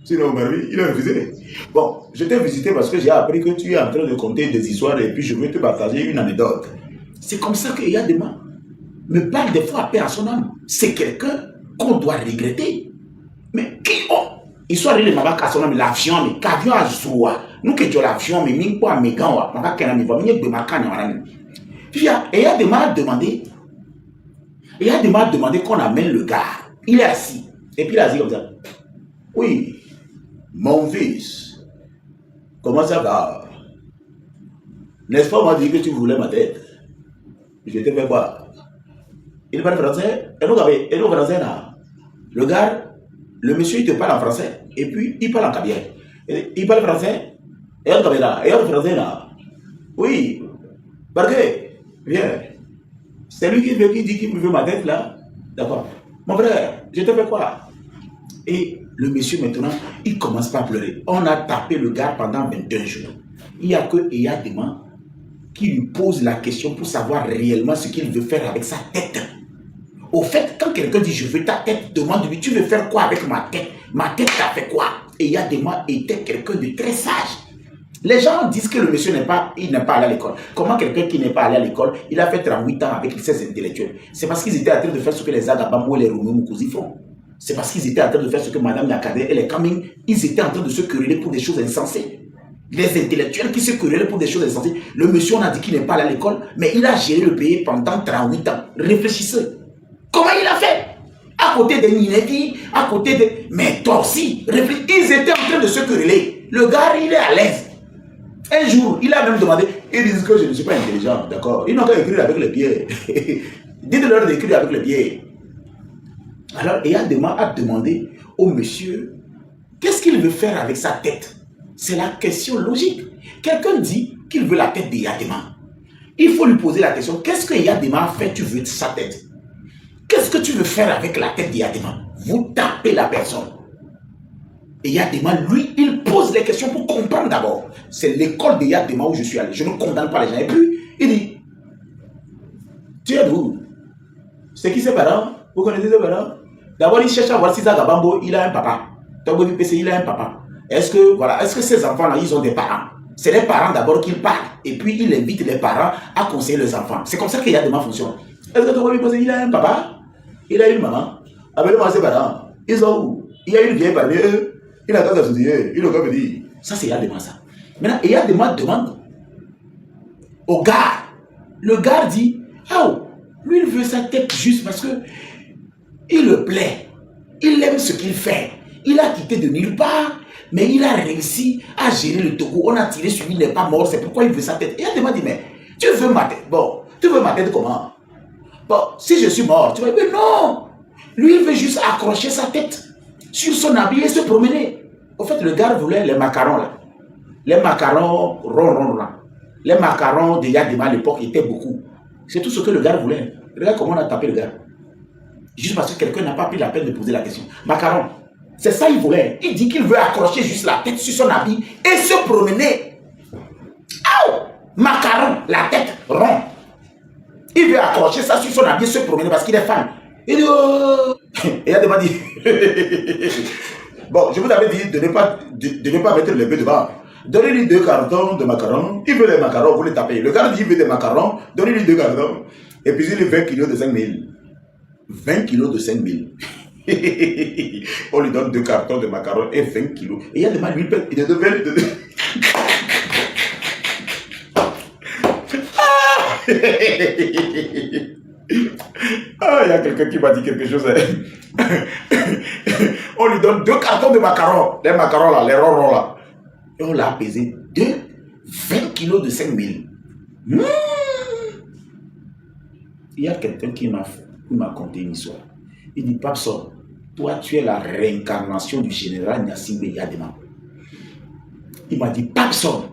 Sinon, il a refusé. Bon, je t'ai visité parce que j'ai appris que tu es en train de conter des histoires et puis je veux te partager une anecdote. C'est comme ça qu'il y a des gens me parle des fois à paix à son âme. C'est quelqu'un qu'on doit regretter. Mais qui histoire de m'a pas son âme l'avion mais qu'avion a joie. Nous que tu l'avion mais ni pas mes gants, m'a pas qu'un ami va venir de ma canne en puis il y a des mal demandé. Il y a des mal demandé qu'on amène le gars. Il est assis et puis il a dit comme ça. Oui, mon fils, comment ça va? N'est-ce pas, on m'a dit que tu voulais ma tête? Je t'ai fait quoi? Il parle français? Et nous, français là. Le gars, le monsieur, il te parle en français. Et puis, il parle en kabyle. Il parle français? Et en kabyle là. Et en français là. Oui. Parce que, viens. C'est lui qui dit qu'il me veut ma tête là. D'accord. Mon frère, je te fais quoi? Et le monsieur maintenant, il commence pas à pleurer. On a tapé le gars pendant 21 jours. Il y a que Eyadema qui lui pose la question pour savoir réellement ce qu'il veut faire avec sa tête. Au fait, quand quelqu'un dit je veux ta tête, demande-lui tu veux faire quoi avec ma tête? Ma tête t'a fait quoi? Eyadema était quelqu'un de très sage. Les gens disent que le monsieur n'est pas allé à l'école. Comment quelqu'un qui n'est pas allé à l'école, il a fait 38 ans avec ses intellectuels? C'est parce qu'ils étaient en train de faire ce que les Agabambo et les Roméo Mukuzi font. C'est parce qu'ils étaient en train de faire ce que Madame Yakade et les Kaming, ils étaient en train de se quereller pour des choses insensées. Les intellectuels qui se querellaient pour des choses insensées. Le monsieur, on a dit qu'il n'est pas allé à l'école, mais il a géré le pays pendant 38 ans. Réfléchissez. Comment il a fait? À côté des Nineti, à côté des... Mais toi aussi, réfléchis. Ils étaient en train de se quereller. Le gars, il est à l'aise. Un jour, il a même demandé, ils disent que je ne suis pas intelligent, d'accord? Ils n'ont qu'à écrire avec les pieds. Dites-leur d'écrire avec les pieds. Alors, Eyadema a demandé au monsieur, qu'est-ce qu'il veut faire avec sa tête? C'est la question logique. Quelqu'un dit qu'il veut la tête d'Eyadema. Il faut lui poser la question, qu'est-ce que Eyadema a fait, tu veux sa tête? Qu'est-ce que tu veux faire avec la tête d'Eyadema? Vous tapez la personne. Eyadema, lui, il pose les questions pour comprendre d'abord. C'est l'école d'Eyadema où je suis allé. Je ne condamne pas les gens. Et puis, il dit, tu es d'où? C'est qui ses parents? Vous connaissez ses parents? D'abord, il cherche à voir si Zagabambo, il a un papa. Togo PC, il a un papa. Est-ce que ces enfants-là, ils ont des parents? C'est les parents d'abord qui parlent. Et puis, il invite les parents à conseiller les enfants. C'est comme ça qu'il y a de ma fonction. Est-ce que Togo PC, il a un papa? Il a une maman? Appelez-moi ses parents. Ils sont où? Il y a une vieille parmi eux. Il a qu'à s'associer. Il a qu'à me dire. Ça, c'est Eyadema, ça. Maintenant, Eyadema demande au gars. Le gars dit, oh, lui, il veut sa tête juste parce que il le plaît. Il aime ce qu'il fait. Il a quitté de nulle part, mais il a réussi à gérer le Togo. On a tiré sur lui, il n'est pas mort. C'est pourquoi il veut sa tête. Et Eyadema dit, mais tu veux ma tête? Bon, tu veux ma tête comment? Bon, si je suis mort, tu vas dire, mais non. Lui, il veut juste accrocher sa tête sur son habit et se promener. Au fait, le gars voulait les macarons là. Les macarons ronds là. Les macarons de Eyadema à l'époque étaient beaucoup. C'est tout ce que le gars voulait. Regarde comment on a tapé le gars. Juste parce que quelqu'un n'a pas pris la peine de poser la question. Macaron, c'est ça qu'il voulait. Il dit qu'il veut accrocher juste la tête sur son habit et se promener. Oh! Macaron, la tête ronde. Il veut accrocher ça sur son habit et se promener parce qu'il est fan. Il dit, oh! Et il a demandé. Bon, je vous avais dit de ne pas mettre les bœufs devant. Donnez-lui 2 cartons de macarons. Il veut les macarons, vous les tapez. Le gars dit il veut des macarons. Donnez-lui 2 cartons. Et puis il veut 20 kilos de 5 000. 20 kilos de 5 000. On lui donne 2 cartons de macarons et 20 kilos. Et il y a des mal, lui, il est devenu. Ah, il y a quelqu'un qui m'a dit quelque chose. On lui donne 2 cartons de macarons. Les macarons là, les ronds là. Et on l'a apaisé. 20 kilos de 5 000. Il y a quelqu'un qui m'a conté une histoire. Il dit, Papson, toi tu es la réincarnation du général Gnassingbé Eyadema. Il m'a dit, Papson,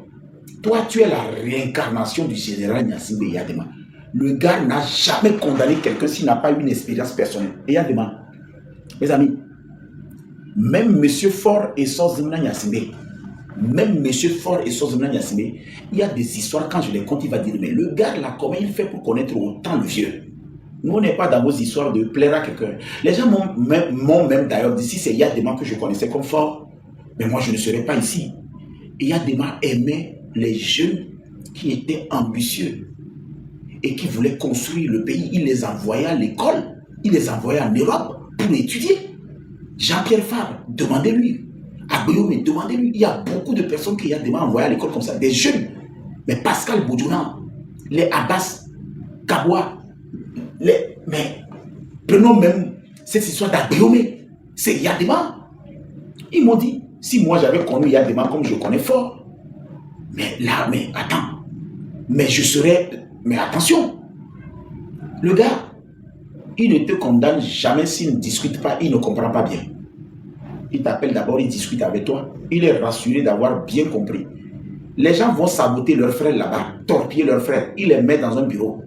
toi tu es la réincarnation du général Gnassingbé Eyadema. Le gars n'a jamais condamné quelqu'un s'il n'a pas eu une expérience personnelle. Eyadema, mes amis, même M. Fort et Sozimna Gnassingbé, Même M. Ford et Sozomna Yassime, il y a des histoires, quand je les compte, il va dire, mais le gars là, comment il fait pour connaître autant le vieux? Nous, on n'est pas dans vos histoires de plaire à quelqu'un. Les gens m'ont même d'ailleurs dit, si c'est Yadema que je connaissais comme Ford, mais moi je ne serais pas ici. Et Yadema aimait les jeunes qui étaient ambitieux et qui voulaient construire le pays. Il les envoyait à l'école, il les envoyait en Europe pour étudier. Jean-Pierre Fabre, demandez-lui. Agbeyome, demandez-lui. Il y a beaucoup de personnes qui ont envoyé à l'école comme ça, des jeunes. Mais Pascal Boudjounan, les Abbas, Kabwa, mais prenons même cette histoire d'Agbeyome, c'est Yadema. Ils m'ont dit, si moi j'avais connu Yadema comme je connais Fort, mais là, mais attends, mais je serais, mais attention, le gars, il ne te condamne jamais s'il ne discute pas, il ne comprend pas bien. Il t'appelle d'abord, il discute avec toi. Il est rassuré d'avoir bien compris. Les gens vont saboter leur frère là-bas, torpiller leur frère. Il les met dans un bureau.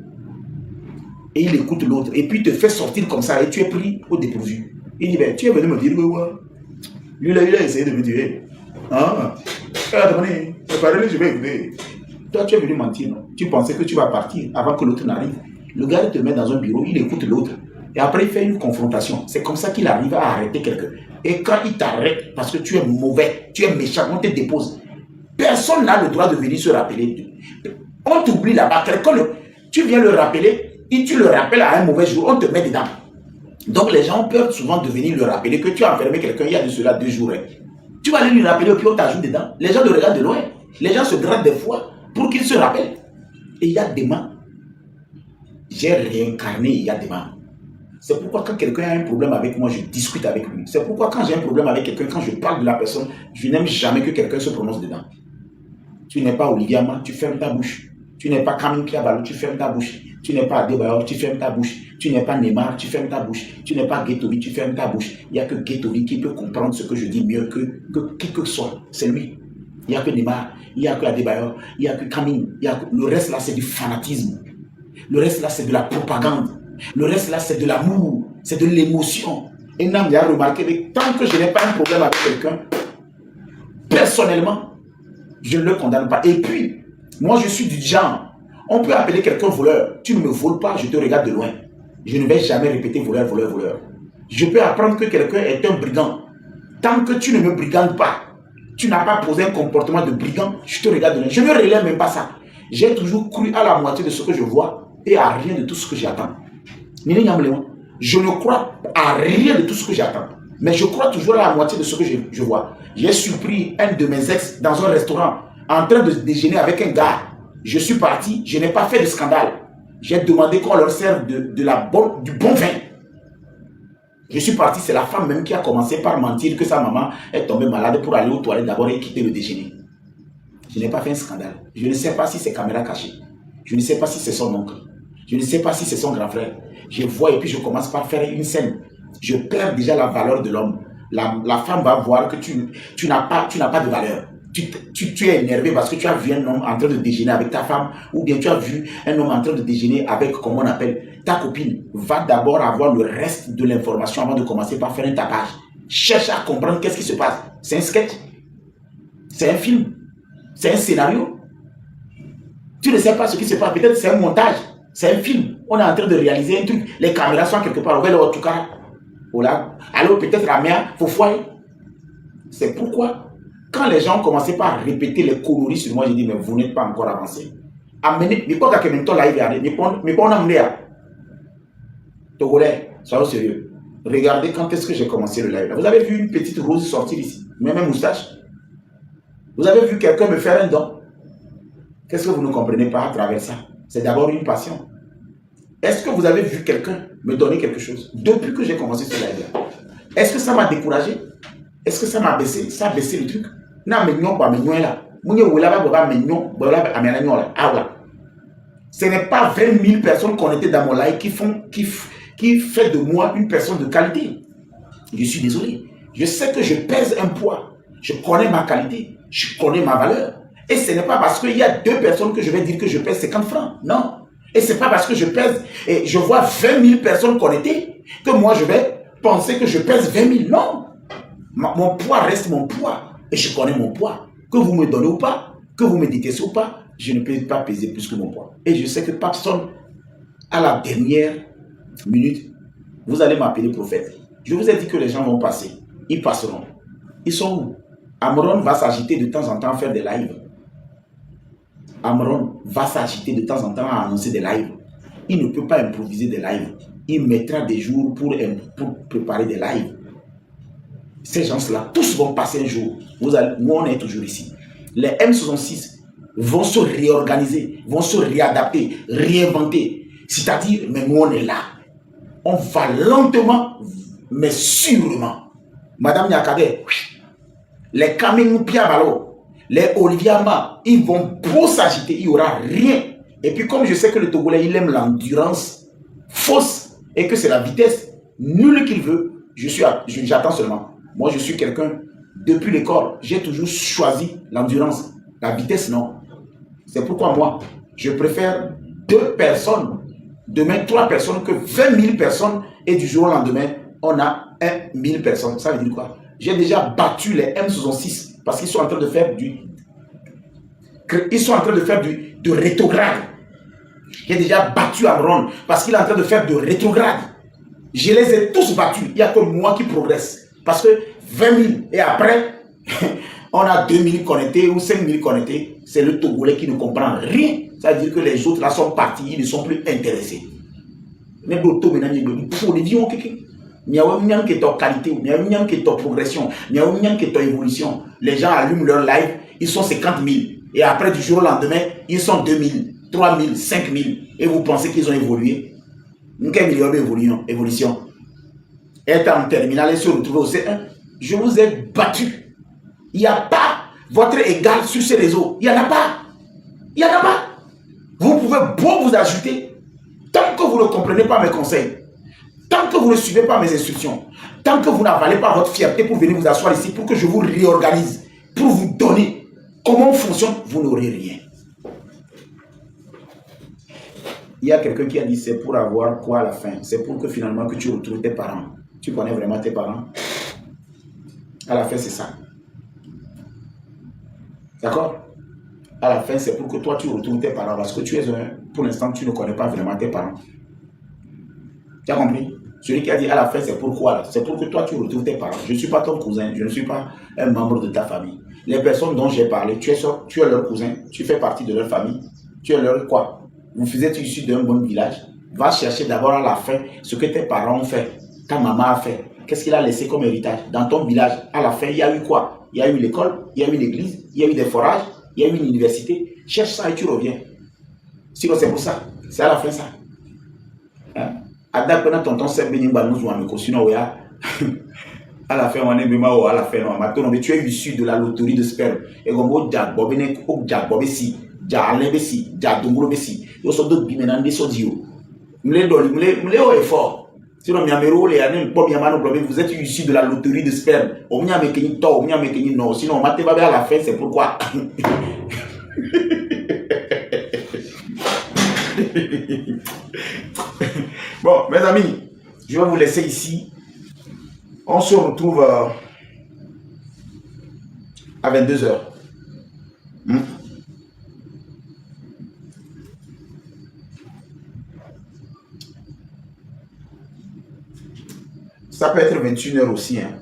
Et il écoute l'autre. Et puis il te fait sortir comme ça et tu es pris au dépourvu. Il dit, ben, tu es venu me dire, lui là, il a essayé de me tuer. Ah, attendez, préparez-le, je vais écouter. Toi, tu es venu mentir, non? Tu pensais que tu vas partir avant que l'autre n'arrive. Le gars te met dans un bureau, il écoute l'autre. Et après, il fait une confrontation. C'est comme ça qu'il arrive à arrêter quelqu'un. Et quand il t'arrête, parce que tu es mauvais, tu es méchant, on te dépose. Personne n'a le droit de venir se rappeler. On t'oublie là-bas. Tu viens le rappeler, et tu le rappelles à un mauvais jour, on te met dedans. Donc les gens ont peur souvent de venir le rappeler que tu as enfermé quelqu'un il y a de cela 2 jours. Tu vas aller lui rappeler et puis on t'ajoute dedans. Les gens le regardent de loin. Les gens se grattent des fois pour qu'il se rappelle. Et il y a des mains. J'ai réincarné il y a des mains. C'est pourquoi quand quelqu'un a un problème avec moi, je discute avec lui. C'est pourquoi quand j'ai un problème avec quelqu'un, quand je parle de la personne, je n'aime jamais que quelqu'un se prononce dedans. Tu n'es pas Olivier Ama, tu fermes ta bouche. Tu n'es pas Kamine Kiabalo, tu fermes ta bouche. Tu n'es pas Adebayor, tu fermes ta bouche. Tu n'es pas Neymar, tu fermes ta bouche. Tu n'es pas Guettori, tu fermes ta bouche. Il n'y a que Guettori qui peut comprendre ce que je dis mieux que qui que ce soit. C'est lui. Il n'y a que Neymar, il n'y a que Adebayor, il n'y a que Kamine. Le reste là, c'est du fanatisme. Le reste là, c'est de la propagande. Le reste là, c'est de l'amour, c'est de l'émotion. Et Nam a remarqué que tant que je n'ai pas un problème avec quelqu'un, personnellement, je ne le condamne pas. Et puis, moi je suis du genre, on peut appeler quelqu'un voleur. Tu ne me voles pas, je te regarde de loin. Je ne vais jamais répéter voleur, voleur, voleur. Je peux apprendre que quelqu'un est un brigand. Tant que tu ne me brigandes pas, tu n'as pas posé un comportement de brigand, je te regarde de loin. Je ne relève même pas ça. J'ai toujours cru à la moitié de ce que je vois et à rien de tout ce que j'attends. Je ne crois à rien de tout ce que j'attends. Mais je crois toujours à la moitié de ce que je vois. J'ai surpris un de mes ex dans un restaurant en train de déjeuner avec un gars. Je suis parti, je n'ai pas fait de scandale. J'ai demandé qu'on leur serve du bon vin. Je suis parti, c'est la femme même qui a commencé par mentir que sa maman est tombée malade pour aller aux toilettes d'abord et quitter le déjeuner. Je n'ai pas fait un scandale. Je ne sais pas si c'est caméra cachée. Je ne sais pas si c'est son oncle. Je ne sais pas si c'est son grand frère. Je vois et puis je commence par faire une scène. Je perds déjà la valeur de l'homme. La femme va voir que tu n'as pas de valeur. Tu es énervé parce que tu as vu un homme en train de déjeuner avec ta femme ou bien tu as vu un homme en train de déjeuner avec, comment on appelle, ta copine. Va d'abord avoir le reste de l'information avant de commencer par faire un tapage. Cherche à comprendre qu'est-ce qui se passe. C'est un sketch. C'est un film. C'est un scénario. Tu ne sais pas ce qui se passe. Peut-être c'est un montage. C'est un film. On est en train de réaliser un truc. Les caméras sont quelque part. On va le en tout cas. Alors peut-être la mère, faut foyer. C'est pourquoi, quand les gens ont commencé par répéter les conneries sur moi, j'ai dit, mais vous n'êtes pas encore avancé. Amenez, mais pas qu'à même temps live, mais pas on a amené à. Togolais, soyez sérieux. Regardez quand est-ce que j'ai commencé le live. Vous avez vu une petite rose sortir ici, même un moustache. Vous avez vu quelqu'un me faire un don. Qu'est-ce que vous ne comprenez pas à travers ça? C'est d'abord une passion. Est-ce que vous avez vu quelqu'un me donner quelque chose depuis que j'ai commencé ce live? Est-ce que ça m'a découragé? Est-ce que ça m'a baissé? Ça a baissé le truc? Ce n'est pas 20 000 personnes connectées dans mon live qui fait de moi une personne de qualité. Je suis désolé. Je sais que je pèse un poids. Je connais ma qualité. Je connais ma valeur. Et ce n'est pas parce qu'il y a 2 personnes que je vais dire que je pèse 50 francs. Non. Et ce n'est pas parce que je pèse et je vois 20 000 personnes connectées que moi je vais penser que je pèse 20 000. Non. Mon poids reste mon poids. Et je connais mon poids. Que vous me donnez ou pas, que vous me détestez ou pas, je ne peux pas peser plus que mon poids. Et je sais que personne, à la dernière minute, vous allez m'appeler prophète. Je vous ai dit que les gens vont passer. Ils passeront. Ils sont où? Amron va s'agiter de temps en temps à faire des lives. Amron va s'agiter de temps en temps à annoncer des lives. Il ne peut pas improviser des lives. Il mettra des jours pour préparer des lives. Ces gens-là, tous vont passer un jour. Nous, on est toujours ici. Les M66 vont se réorganiser, vont se réadapter, réinventer. C'est-à-dire, mais nous, on est là. On va lentement, mais sûrement. Madame Nyakade, les Kaming Piabalo, les Oliviama, ils vont beau s'agiter, il n'y aura rien. Et puis comme je sais que le Togolais, il aime l'endurance fausse et que c'est la vitesse, nul qu'il veut, j'attends seulement. Moi, je suis quelqu'un, depuis l'école, j'ai toujours choisi l'endurance. La vitesse, non. C'est pourquoi moi, je préfère 2 personnes, demain 3 personnes, que 20 000 personnes, et du jour au lendemain, on a 1 000 personnes. Ça veut dire quoi? J'ai déjà battu les M66 parce qu'ils sont en train de faire de rétrograde. J'ai déjà battu Amron parce qu'il est en train de faire de rétrograde. Je les ai tous battus. Il n'y a que moi qui progresse. Parce que 20 000 et après, on a 2 000 connectés ou 5 000 connectés. C'est le Togolais qui ne comprend rien. Ça veut dire que les autres là sont partis, ils ne sont plus intéressés. Il y a une qualité, il y a une progression, il y a une évolution. Les gens allument leur live, ils sont 50 000. Et après, du jour au lendemain, ils sont 2 000, 3 000, 5 000. Et vous pensez qu'ils ont évolué? Quelle meilleure évolution? Être en terminale et se retrouver au C1, je vous ai battu. Il n'y a pas votre égal sur ces réseaux. Il n'y en a pas. Il n'y en a pas. Vous pouvez beau vous ajouter. Tant que vous ne comprenez pas mes conseils, tant que vous ne suivez pas mes instructions, tant que vous n'avalez pas votre fierté pour venir vous asseoir ici, pour que je vous réorganise, pour vous donner comment on fonctionne, vous n'aurez rien. Il y a quelqu'un qui a dit c'est pour avoir quoi à la fin? C'est pour que finalement que tu retrouves tes parents. Tu connais vraiment tes parents? À la fin, c'est ça. D'accord? À la fin, c'est pour que toi, tu retrouves tes parents. Parce que tu es pour l'instant, tu ne connais pas vraiment tes parents. Tu as compris? Celui qui a dit à la fin, c'est pourquoi? C'est pour que toi, tu retrouves tes parents. Je ne suis pas ton cousin. Je ne suis pas un membre de ta famille. Les personnes dont j'ai parlé, tu es leur cousin. Tu fais partie de leur famille. Tu es leur quoi? Vous êtes issu d'un bon village. Va chercher d'abord à la fin ce que tes parents ont fait. Ta maman a fait. Qu'est-ce qu'il a laissé comme héritage? Dans ton village, à la fin, il y a eu quoi? Il y a eu l'école, il y a eu l'église, il y a eu des forages, il y a eu une université. Cherche ça et tu reviens. Sinon, c'est pour ça. C'est à la fin ça. À la fin, on est bien à la fin. Maintenant, tu es issu de la loterie de sperme. Et comme on dit, vous êtes issu de la loterie de sperme. Sinon, à la fin, c'est pourquoi. Bon, mes amis, je vais vous laisser ici. On se retrouve à 22 h. Ça peut être 21 h aussi. Hein.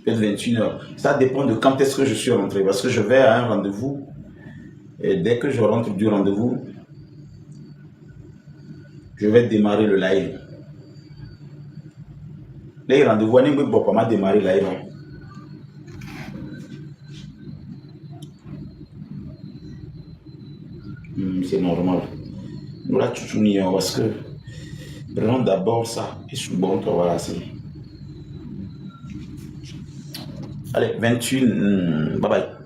Peut-être 21 h. Ça dépend de quand est-ce que je suis rentré. Parce que je vais à un rendez-vous. Et dès que je rentre du rendez-vous, je vais démarrer le live. Les rendez-vous, on ne peut pas démarrer le live. C'est normal. Nous là, tout parce que prenons d'abord ça et souvent on va lasser. Allez, 21, bye bye.